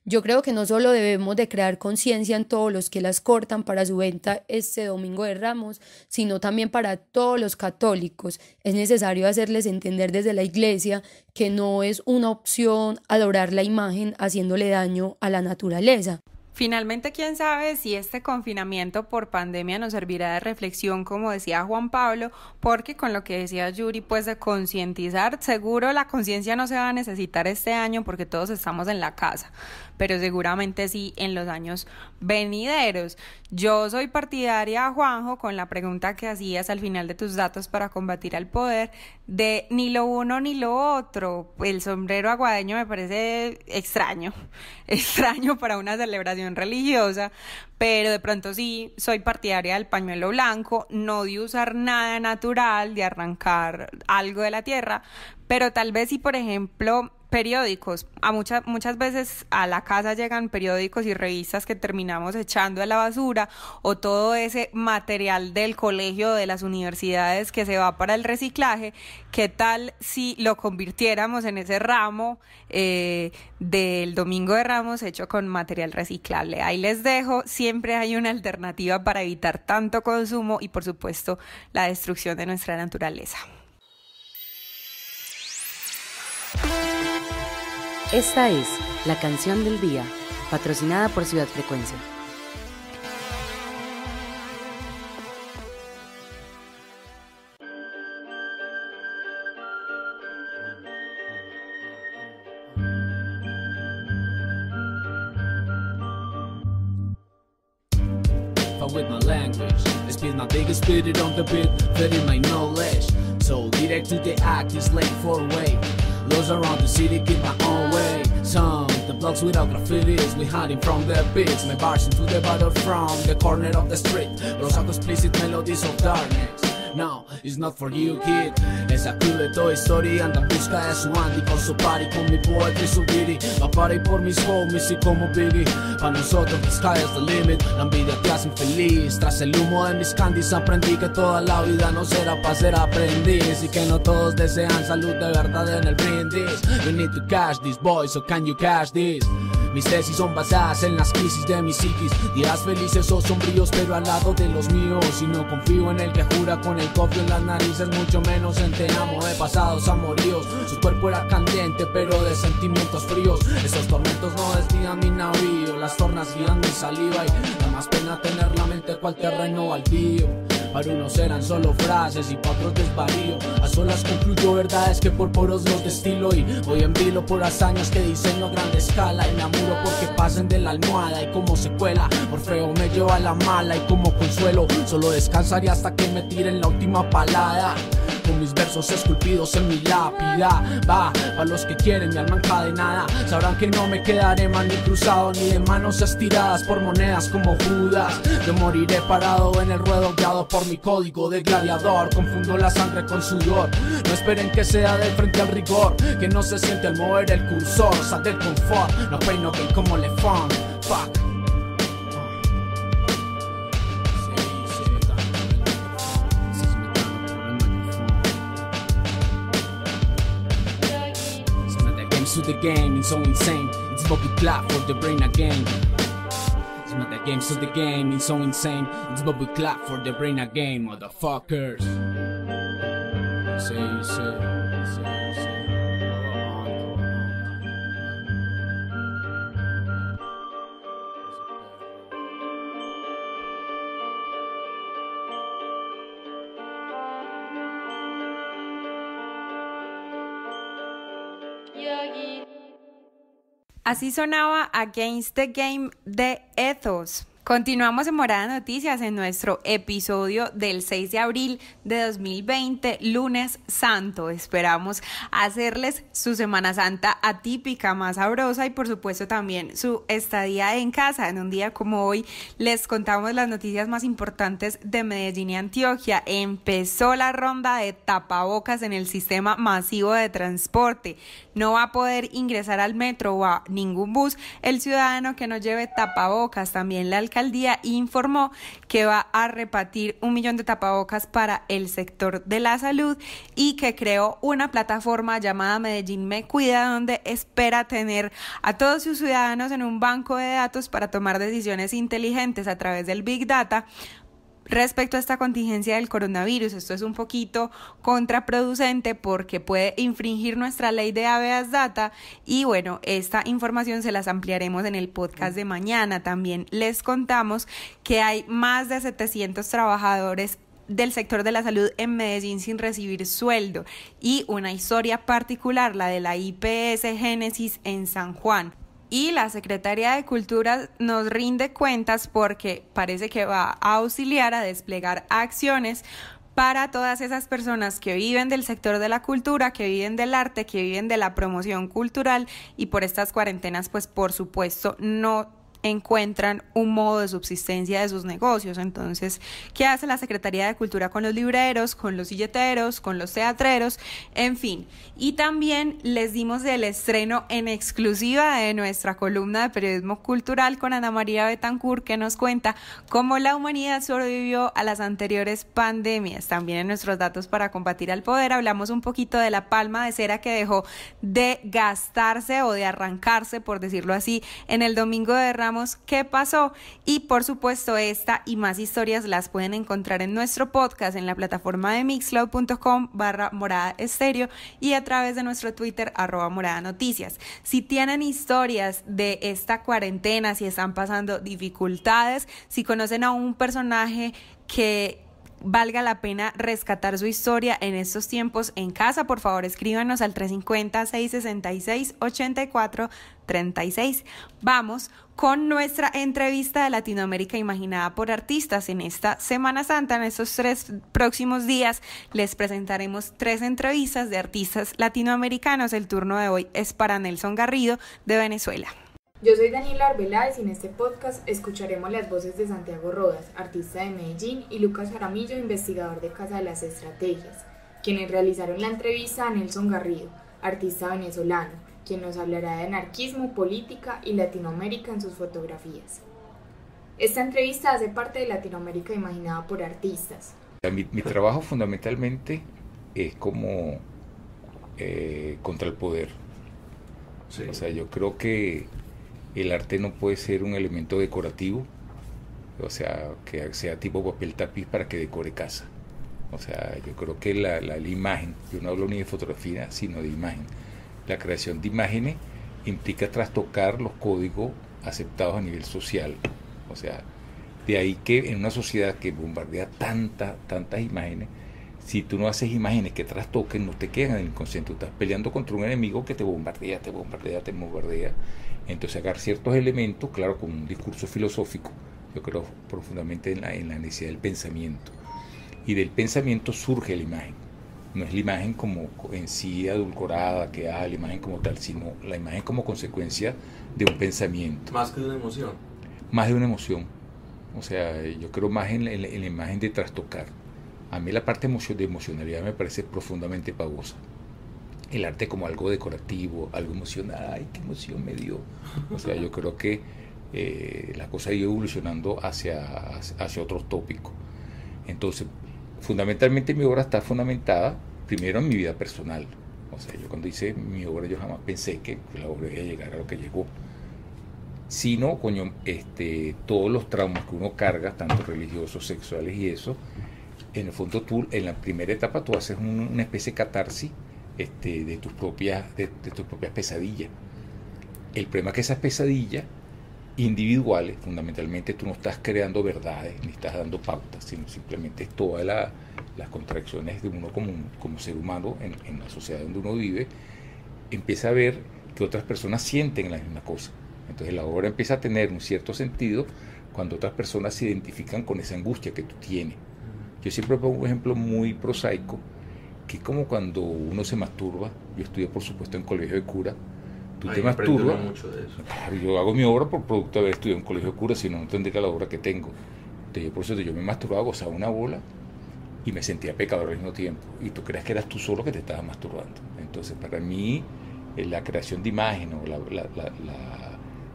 Yo creo que no solo debemos de crear conciencia en todos los que las cortan para su venta este Domingo de Ramos, sino también para todos los católicos. Es necesario hacerles entender desde la iglesia que no es una opción adorar la imagen haciéndole daño a la naturaleza. Finalmente, quién sabe si este confinamiento por pandemia nos servirá de reflexión, como decía Juan Pablo, porque con lo que decía Yuri, pues de concientizar, seguro la conciencia no se va a necesitar este año porque todos estamos en la casa, pero seguramente sí en los años venideros. Yo soy partidaria, Juanjo, con la pregunta que hacías al final de tus datos para combatir al poder, de ni lo uno ni lo otro. El sombrero aguadeño me parece extraño para una celebración religiosa, pero de pronto sí soy partidaria del pañuelo blanco, no de usar nada natural, de arrancar algo de la tierra, pero tal vez si, por ejemplo, periódicos, muchas veces a la casa llegan periódicos y revistas que terminamos echando a la basura, o todo ese material del colegio, de las universidades que se va para el reciclaje. ¿Qué tal si lo convirtiéramos en ese ramo del Domingo de Ramos hecho con material reciclable? Ahí les dejo, siempre hay una alternativa para evitar tanto consumo y, por supuesto, la destrucción de nuestra naturaleza. Esta es la canción del día, patrocinada por Ciudad Frecuencia. With my language, I spit my biggest spirit on the beat, fitting my knowledge. So direct to the act is late for way. Those around the city keep my own way. Some the blocks without graffitis, we hiding from the beats. My bars into the battle from the corner of the street. Those are the explicit melodies of darkness. No, it's not for you, kid. Esa crew de Toy Story anda en busca de su Andy con su party, con mi poetry y su beauty. Va party por mis homies y como Biggie. Pa' nosotros the sky is the limit. La envidia te hace infeliz. Tras el humo de mis candies aprendí que toda la vida no será para ser aprendiz, y que no todos desean salud de verdad en el brindis. You need to cash this, boy, so can you cash this? Mis tesis son basadas en las crisis de mi psiquis. Días felices o sombríos, pero al lado de los míos. Y no confío en el que jura con el cofre en las narices, mucho menos en te amo de pasados amoríos. Su cuerpo era candente, pero de sentimientos fríos. Esos tormentos no desvían mi navío, las tornas guían mi saliva. Y da más pena tener la mente cual terreno baldío. Para unos eran solo frases y para otros desvarío. A solas concluyo verdades que por poros los destilo. Y voy en vilo por hazañas que diseño a gran escala. Y me amuro porque pasen de la almohada y como secuela. Orfeo me lleva a la mala y como consuelo solo descansaré hasta que me tiren la última palada. Con mis versos esculpidos en mi lápida. Va, para los que quieren mi alma encadenada. Sabrán que no me quedaré mal ni cruzado, ni de manos estiradas por monedas como Judas. Yo moriré parado en el ruedo, guiado por mi código de gladiador. Confundo la sangre con sudor. No esperen que sea de frente al rigor, que no se siente al mover el cursor. Sal del confort, no pain no gain como le fun. Fuck. To the game, it's so insane. It's what we clap for the brain again. It's not the game, so the game, it's so insane. It's what we clap for the brain again, motherfuckers. Say. Así sonaba Against the Game de Ethos. Continuamos en Morada Noticias en nuestro episodio del 6 de abril de 2020, lunes santo. Esperamos hacerles su Semana Santa atípica, más sabrosa, y por supuesto también su estadía en casa. En un día como hoy les contamos las noticias más importantes de Medellín y Antioquia. Empezó la ronda de tapabocas en el sistema masivo de transporte. No va a poder ingresar al metro o a ningún bus el ciudadano que no lleve tapabocas. También la alcaldía informó que va a repartir 1 millón de tapabocas para el sector de la salud y que creó una plataforma llamada Medellín Me Cuida, donde espera tener a todos sus ciudadanos en un banco de datos para tomar decisiones inteligentes a través del Big Data, respecto a esta contingencia del coronavirus. Esto es un poquito contraproducente porque puede infringir nuestra ley de habeas data y bueno, esta información se las ampliaremos en el podcast de mañana. También les contamos que hay más de 700 trabajadores del sector de la salud en Medellín sin recibir sueldo y una historia particular, la de la IPS Génesis en San Juan. Y la Secretaría de Cultura nos rinde cuentas porque parece que va a auxiliar a desplegar acciones para todas esas personas que viven del sector de la cultura, que viven del arte, que viven de la promoción cultural y por estas cuarentenas pues por supuesto no encuentran un modo de subsistencia de sus negocios. Entonces, ¿qué hace la Secretaría de Cultura con los libreros, con los silleteros, con los teatreros? En fin, y también les dimos el estreno en exclusiva de nuestra columna de periodismo cultural con Ana María Betancourt, que nos cuenta cómo la humanidad sobrevivió a las anteriores pandemias. También en nuestros datos para combatir al poder hablamos un poquito de la palma de cera que dejó de gastarse o de arrancarse, por decirlo así, en el Domingo de Ramos. ¿Qué pasó? Y por supuesto esta y más historias las pueden encontrar en nuestro podcast en la plataforma de mixcloud.com/moradaestereo y a través de nuestro Twitter @moradanoticias. Si tienen historias de esta cuarentena, si están pasando dificultades, si conocen a un personaje que valga la pena rescatar su historia en estos tiempos en casa, por favor escríbanos al 350-666-8436. Vamos con nuestra entrevista de Latinoamérica imaginada por artistas. En esta Semana Santa, en estos 3 próximos días, les presentaremos 3 entrevistas de artistas latinoamericanos. El turno de hoy es para Nelson Garrido, de Venezuela. Yo soy Daniela Arbeláez y en este podcast escucharemos las voces de Santiago Rodas, artista de Medellín, y Lucas Jaramillo, investigador de Casa de las Estrategias, quienes realizaron la entrevista a Nelson Garrido, artista venezolano, quien nos hablará de anarquismo, política y Latinoamérica en sus fotografías. Esta entrevista hace parte de Latinoamérica imaginada por artistas. Mi trabajo fundamentalmente es como contra el poder. Sí. O sea, yo creo que el arte no puede ser un elemento decorativo, o sea, que sea tipo papel tapiz para que decore casa. O sea, yo creo que la imagen, yo no hablo ni de fotografía, sino de imagen. La creación de imágenes implica trastocar los códigos aceptados a nivel social. O sea, de ahí que en una sociedad que bombardea tantas imágenes, si tú no haces imágenes que trastoquen, no te quedan en el inconsciente. Tú estás peleando contra un enemigo que te bombardea. Entonces, sacar ciertos elementos, claro, con un discurso filosófico, yo creo profundamente en la necesidad del pensamiento. Y del pensamiento surge la imagen. No es la imagen como en sí adulcorada, que la imagen como tal, sino la imagen como consecuencia de un pensamiento. Más que de una emoción. Más de una emoción. O sea, yo creo más en la imagen de trastocar. A mí la parte de emocionalidad me parece profundamente pavosa. El arte como algo decorativo, algo emocional, ¡ay, qué emoción me dio! O sea, yo creo que la cosa ha ido evolucionando hacia otros tópicos. Entonces, fundamentalmente mi obra está fundamentada primero en mi vida personal. O sea, yo cuando hice mi obra yo jamás pensé que la obra iba a llegar a lo que llegó. Sino, todos los traumas que uno carga, tanto religiosos, sexuales y eso, en el fondo tú, en la primera etapa, tú haces una especie de catarsis de tus propias pesadillas. El problema es que esas pesadillas individuales, fundamentalmente tú no estás creando verdades, ni estás dando pautas, sino simplemente es todas las contradicciones de uno como ser humano en la sociedad donde uno vive, empieza a ver que otras personas sienten la misma cosa. Entonces la obra empieza a tener un cierto sentido cuando otras personas se identifican con esa angustia que tú tienes. Yo siempre pongo un ejemplo muy prosaico, que es como cuando uno se masturba. Yo estudié, por supuesto, en colegio de cura. Tú te masturbas. Mucho de eso. Claro, yo hago mi obra por producto de haber estudiado en colegio de cura, si no, no tendría la obra que tengo. Entonces, por eso yo me masturbaba, gozaba una bola y me sentía pecador al mismo tiempo. Y tú crees que eras tú solo que te estabas masturbando. Entonces, para mí, la creación de imagen o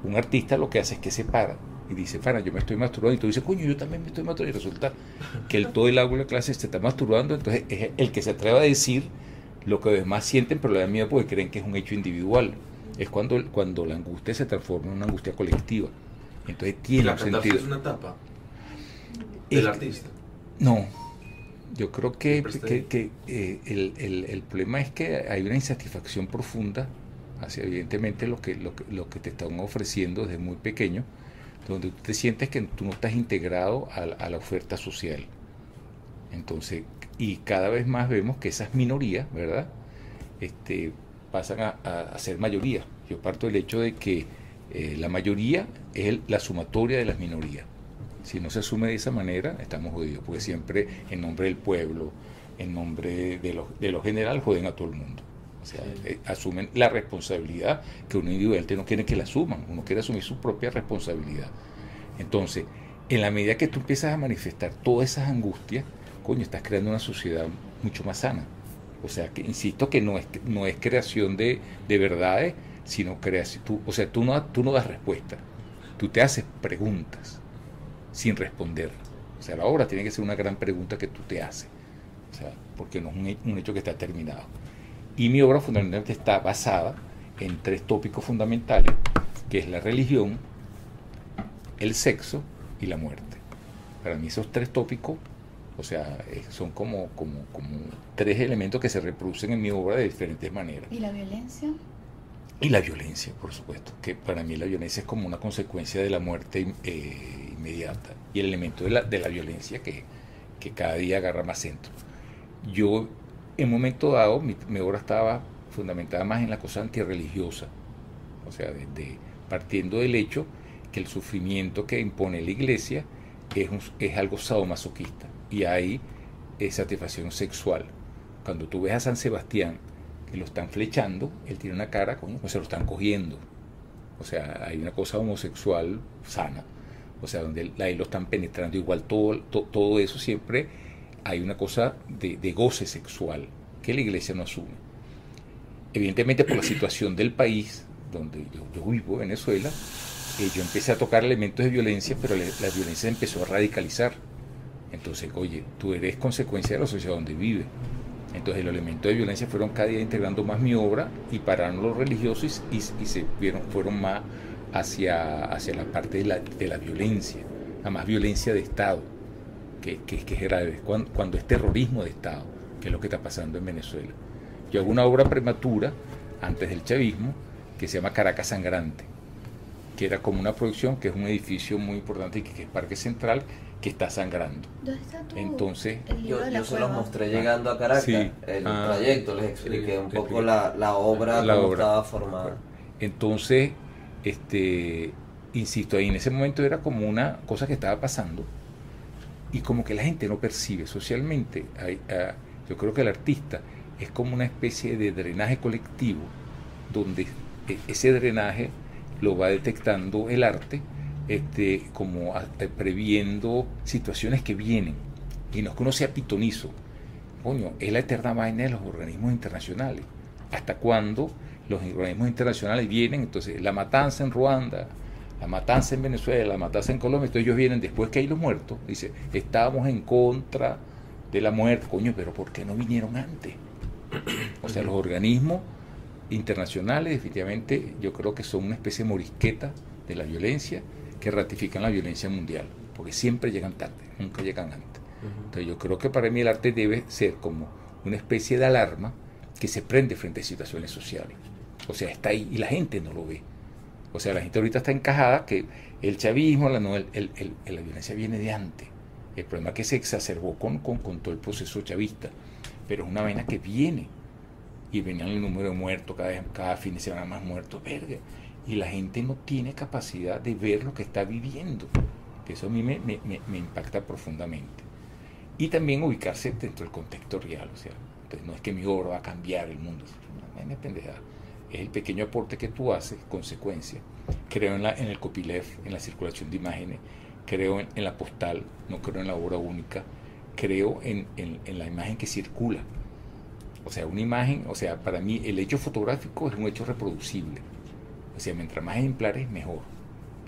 un artista lo que hace es que se para y dice, Fana, yo me estoy masturbando, y tú dices, coño, yo también me estoy masturbando, y resulta que todo el aula de clase se está masturbando. Entonces es el que se atreve a decir lo que los demás sienten, pero le da miedo porque creen que es un hecho individual. Es cuando la angustia se transforma en una angustia colectiva. Entonces tiene un sentido. ¿Es una etapa del artista? No, yo creo que el problema es que hay una insatisfacción profunda hacia evidentemente lo que te están ofreciendo desde muy pequeño, donde tú te sientes que tú no estás integrado a la oferta social. Entonces, y cada vez más vemos que esas minorías, ¿verdad?, pasan a ser mayoría. Yo parto del hecho de que la mayoría es la sumatoria de las minorías. Si no se asume de esa manera, estamos jodidos, porque siempre en nombre del pueblo, en nombre de lo general, joden a todo el mundo. O sea, asumen la responsabilidad que un individual no quiere que la asuman, uno quiere asumir su propia responsabilidad. Entonces, en la medida que tú empiezas a manifestar todas esas angustias, coño, estás creando una sociedad mucho más sana. O sea, que insisto que no es creación de verdades, sino creación. Tú no das respuesta, tú te haces preguntas sin responder. O sea, la obra tiene que ser una gran pregunta que tú te haces, o sea, porque no es un hecho que está terminado. Y mi obra fundamentalmente está basada en 3 tópicos fundamentales, que es la religión, el sexo y la muerte. Para mí esos 3 tópicos, o sea, son como 3 elementos que se reproducen en mi obra de diferentes maneras. ¿Y la violencia? Y la violencia, por supuesto, que para mí la violencia es como una consecuencia de la muerte inmediata, y el elemento de la violencia que cada día agarra más centro. Yo, en un momento dado, mi obra estaba fundamentada más en la cosa antirreligiosa, o sea, partiendo del hecho que el sufrimiento que impone la iglesia es algo sadomasoquista, y hay satisfacción sexual. Cuando tú ves a San Sebastián, que lo están flechando, él tiene una cara, coño, pues se lo están cogiendo. O sea, hay una cosa homosexual sana, o sea, donde ahí lo están penetrando. Igual todo eso siempre hay una cosa de goce sexual que la iglesia no asume. Evidentemente, por la situación del país donde yo vivo, Venezuela, yo empecé a tocar elementos de violencia, pero la violencia empezó a radicalizar. Entonces, oye, tú eres consecuencia de la sociedad donde vive. Entonces los elementos de violencia fueron cada día integrando más mi obra, y pararon los religiosos y fueron más hacia la parte de la violencia, a más violencia de Estado, que es grave, cuando es terrorismo de Estado, que es lo que está pasando en Venezuela. Yo hago una obra prematura, antes del chavismo, que se llama Caracas Sangrante, que era como una producción, que es un edificio muy importante, que es Parque Central, que está sangrando. ¿Dónde está tu Entonces, yo se los mostré llegando a Caracas, sí, el trayecto, les expliqué un poco la obra, cómo estaba formada. Entonces, insisto, ahí en ese momento era como una cosa que estaba pasando, y como que la gente no percibe socialmente. Yo creo que el artista es como una especie de drenaje colectivo, donde ese drenaje lo va detectando el arte, como previendo situaciones que vienen, y no es que uno sea pitonizo. Coño, es la eterna vaina de los organismos internacionales. ¿Hasta cuándo los organismos internacionales vienen? Entonces, la matanza en Ruanda, la matanza en Venezuela, la matanza en Colombia, entonces ellos vienen después que hay los muertos, dice, estábamos en contra de la muerte. Coño, pero ¿por qué no vinieron antes? O sea, los organismos internacionales definitivamente yo creo que son una especie de morisqueta de la violencia, que ratifican la violencia mundial, porque siempre llegan tarde, nunca llegan antes. Entonces yo creo que para mí el arte debe ser como una especie de alarma que se prende frente a situaciones sociales. O sea, está ahí y la gente no lo ve. O sea, la gente ahorita está encajada que el chavismo, la violencia viene de antes. El problema es que se exacerbó con todo el proceso chavista, pero es una vaina que viene, y venían el número de muertos, cada fin de semana más muertos, verga. Y la gente no tiene capacidad de ver lo que está viviendo, que eso a mí me impacta profundamente. Y también ubicarse dentro del contexto real, o sea, entonces no es que mi obra va a cambiar el mundo, es una pendejada. Es el pequeño aporte que tú haces, consecuencia. Creo en el copyleft, en la circulación de imágenes, creo en la postal, no creo en la obra única, creo en la imagen que circula. O sea, una imagen, o sea, para mí el hecho fotográfico es un hecho reproducible. O sea, mientras más ejemplares, mejor.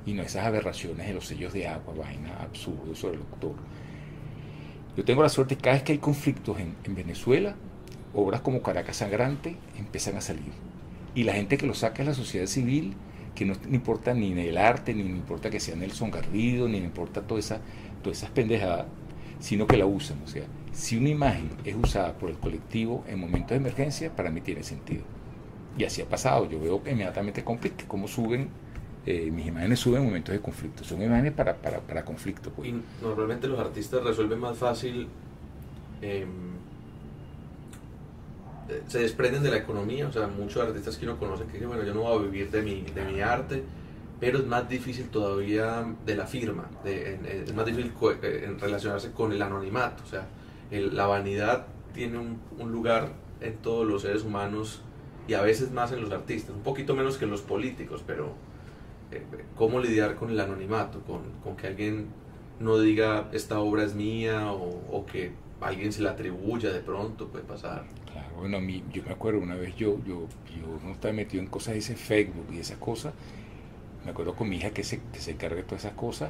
Y no esas aberraciones de los sellos de agua, vaina absurdo sobre el autor. Yo tengo la suerte que cada vez que hay conflictos en Venezuela, obras como Caracas Sangrante empiezan a salir. Y la gente que lo saca es la sociedad civil, que no importa ni el arte, ni importa que sea Nelson Garrido, ni importa todas esas pendejadas, sino que la usan. O sea, si una imagen es usada por el colectivo en momentos de emergencia, para mí tiene sentido. Y así ha pasado. Yo veo que inmediatamente conflicto, cómo suben, mis imágenes suben en momentos de conflicto. Son imágenes para conflicto. Pues. Y normalmente los artistas resuelven más fácil, se desprenden de la economía. O sea, muchos artistas que uno conoce que dicen, bueno, yo no voy a vivir de mi arte, pero es más difícil todavía de la firma, es más difícil en relacionarse con el anonimato. O sea, la vanidad tiene un lugar en todos los seres humanos y a veces más en los artistas, un poquito menos que en los políticos, pero cómo lidiar con el anonimato, con que alguien no diga esta obra es mía o que alguien se la atribuya, de pronto puede pasar. Claro, bueno, yo me acuerdo una vez yo no estaba metido en cosas de ese Facebook y esas cosas. Me acuerdo con mi hija que se encarga de todas esas cosas.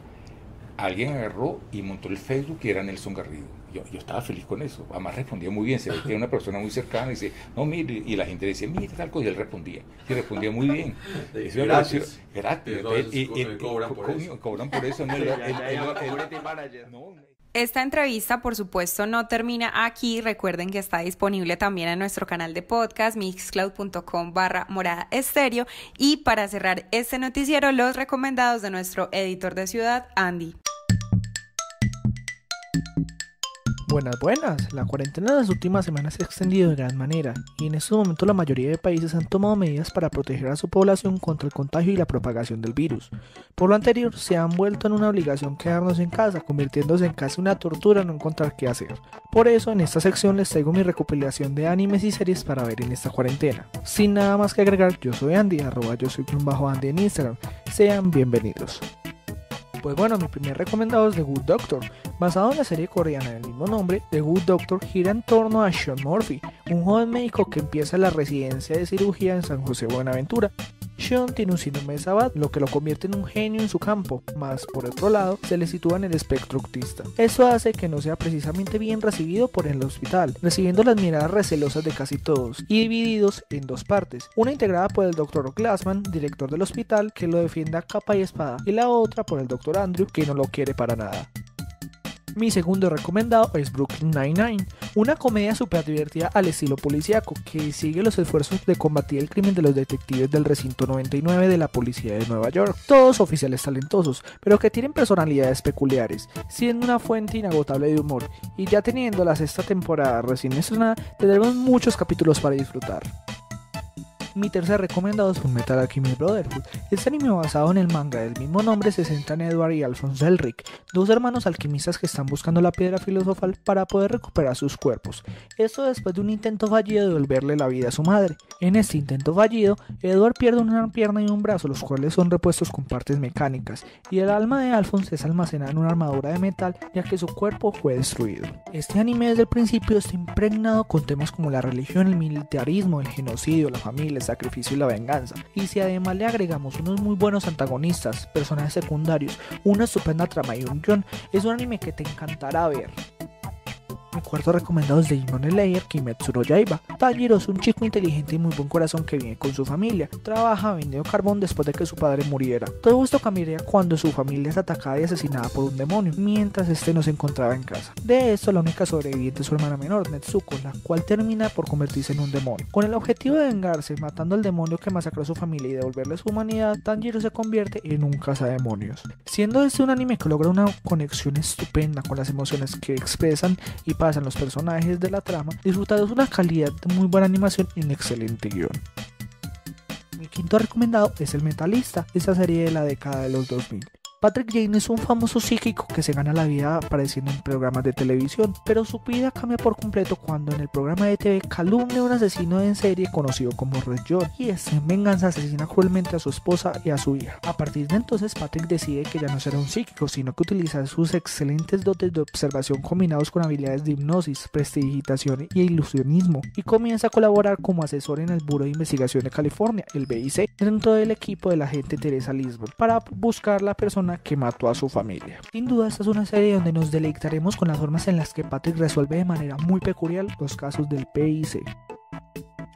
Alguien agarró y montó el Facebook y era Nelson Garrido. Yo estaba feliz con eso. Además respondía muy bien. Se ve que era una persona muy cercana y dice, no, mire, y la gente decía, mire, tal cosa, y él respondía. Y respondía muy bien. Eso me pareció gratis. Cobran por eso. Esta entrevista, por supuesto, no termina aquí. Recuerden que está disponible también en nuestro canal de podcast, mixcloud.com/Morada Estéreo. Y para cerrar este noticiero, los recomendados de nuestro editor de ciudad, Andy. Buenas, la cuarentena de las últimas semanas se ha extendido de gran manera y en estos momentos la mayoría de países han tomado medidas para proteger a su población contra el contagio y la propagación del virus. Por lo anterior, se han vuelto en una obligación quedarnos en casa, convirtiéndose en casi una tortura no encontrar qué hacer. Por eso, en esta sección les traigo mi recopilación de animes y series para ver en esta cuarentena. Sin nada más que agregar, yo soy Andy, @yosoy_Andy en Instagram. Sean bienvenidos. Pues bueno, mi primer recomendado es The Good Doctor. Basado en la serie coreana del mismo nombre, The Good Doctor gira en torno a Sean Murphy, un joven médico que empieza la residencia de cirugía en San José Buenaventura. Sean tiene un síndrome de Savant, lo que lo convierte en un genio en su campo, mas por otro lado se le sitúa en el espectro autista. Esto hace que no sea precisamente bien recibido por el hospital, recibiendo las miradas recelosas de casi todos y divididos en dos partes, una integrada por el Dr. Glassman, director del hospital, que lo defiende a capa y espada, y la otra por el Dr. Andrew, que no lo quiere para nada. Mi segundo recomendado es Brooklyn Nine-Nine, una comedia súper divertida al estilo policíaco que sigue los esfuerzos de combatir el crimen de los detectives del recinto 99 de la policía de Nueva York, todos oficiales talentosos, pero que tienen personalidades peculiares, siendo una fuente inagotable de humor, y ya teniendo la sexta temporada recién estrenada, tendremos muchos capítulos para disfrutar. Mi tercer recomendado es Fullmetal Alchemist Brotherhood. Este anime basado en el manga del mismo nombre se centra en Edward y Alphonse Elric, dos hermanos alquimistas que están buscando la piedra filosofal para poder recuperar sus cuerpos. Esto después de un intento fallido de devolverle la vida a su madre. En este intento fallido, Edward pierde una pierna y un brazo, los cuales son repuestos con partes mecánicas, y el alma de Alphonse es almacenada en una armadura de metal ya que su cuerpo fue destruido. Este anime desde el principio está impregnado con temas como la religión, el militarismo, el genocidio, la familia, el sacrificio y la venganza. Y si además le agregamos unos muy buenos antagonistas, personajes secundarios, una estupenda trama y un guión, es un anime que te encantará ver. Mi cuarto recomendado es Demon Slayer Kimetsu no Yaiba. Tanjiro es un chico inteligente y muy buen corazón que vive con su familia. Trabaja vendiendo carbón después de que su padre muriera. Todo esto cambiaría cuando su familia es atacada y asesinada por un demonio, mientras este no se encontraba en casa. De esto, la única sobreviviente es su hermana menor, Netsuko, la cual termina por convertirse en un demonio. Con el objetivo de vengarse, matando al demonio que masacró a su familia y devolverle su humanidad, Tanjiro se convierte en un cazademonios. Siendo este un anime que logra una conexión estupenda con las emociones que expresan y pasan los personajes de la trama, disfrutados de una calidad de muy buena animación y un excelente guión. Mi quinto recomendado es El Mentalista, esta serie de la década de los 2000. Patrick Jane es un famoso psíquico que se gana la vida apareciendo en programas de televisión, pero su vida cambia por completo cuando en el programa de TV calumnia a un asesino en serie conocido como Red John, y este en venganza asesina cruelmente a su esposa y a su hija. A partir de entonces, Patrick decide que ya no será un psíquico, sino que utilizará sus excelentes dotes de observación combinados con habilidades de hipnosis, prestidigitación y ilusionismo, y comienza a colaborar como asesor en el Buró de Investigación de California, el BIC, dentro del equipo de la agente Teresa Lisbon, para buscar la persona que mató a su familia. Sin duda, esta es una serie donde nos deleitaremos con las formas en las que Patrick resuelve de manera muy peculiar los casos del PIC.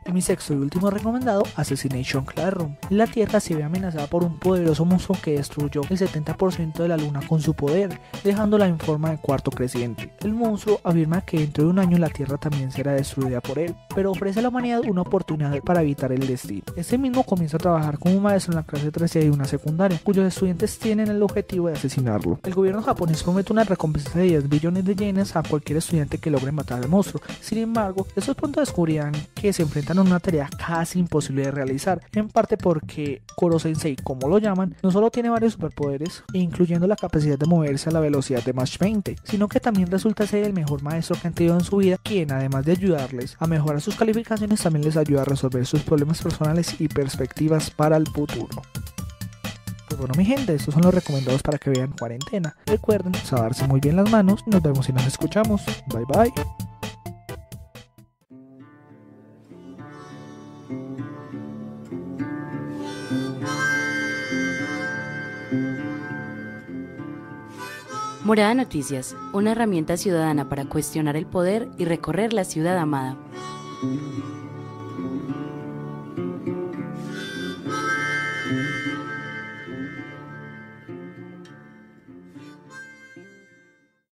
Y mi sexto y último recomendado, Assassination Classroom. La Tierra se ve amenazada por un poderoso monstruo que destruyó el 70% de la Luna con su poder, dejándola en forma de cuarto creciente. El monstruo afirma que dentro de un año la Tierra también será destruida por él, pero ofrece a la humanidad una oportunidad para evitar el destino. Este mismo comienza a trabajar como maestro en la clase 13 de una secundaria, cuyos estudiantes tienen el objetivo de asesinarlo. El gobierno japonés promete una recompensa de 10 billones de yenes a cualquier estudiante que logre matar al monstruo. Sin embargo, estos pronto descubrirán que se enfrentan a una tarea casi imposible de realizar, en parte porque Koro Sensei, como lo llaman, no solo tiene varios superpoderes, incluyendo la capacidad de moverse a la velocidad de Mach 20, sino que también resulta ser el mejor maestro que han tenido en su vida, quien además de ayudarles a mejorar sus calificaciones, también les ayuda a resolver sus problemas personales y perspectivas para el futuro. Pues bueno, mi gente, estos son los recomendados para que vean Cuarentena. Recuerden lavarse muy bien las manos. Nos vemos y nos escuchamos. Bye bye. Morada Noticias, una herramienta ciudadana para cuestionar el poder y recorrer la ciudad amada.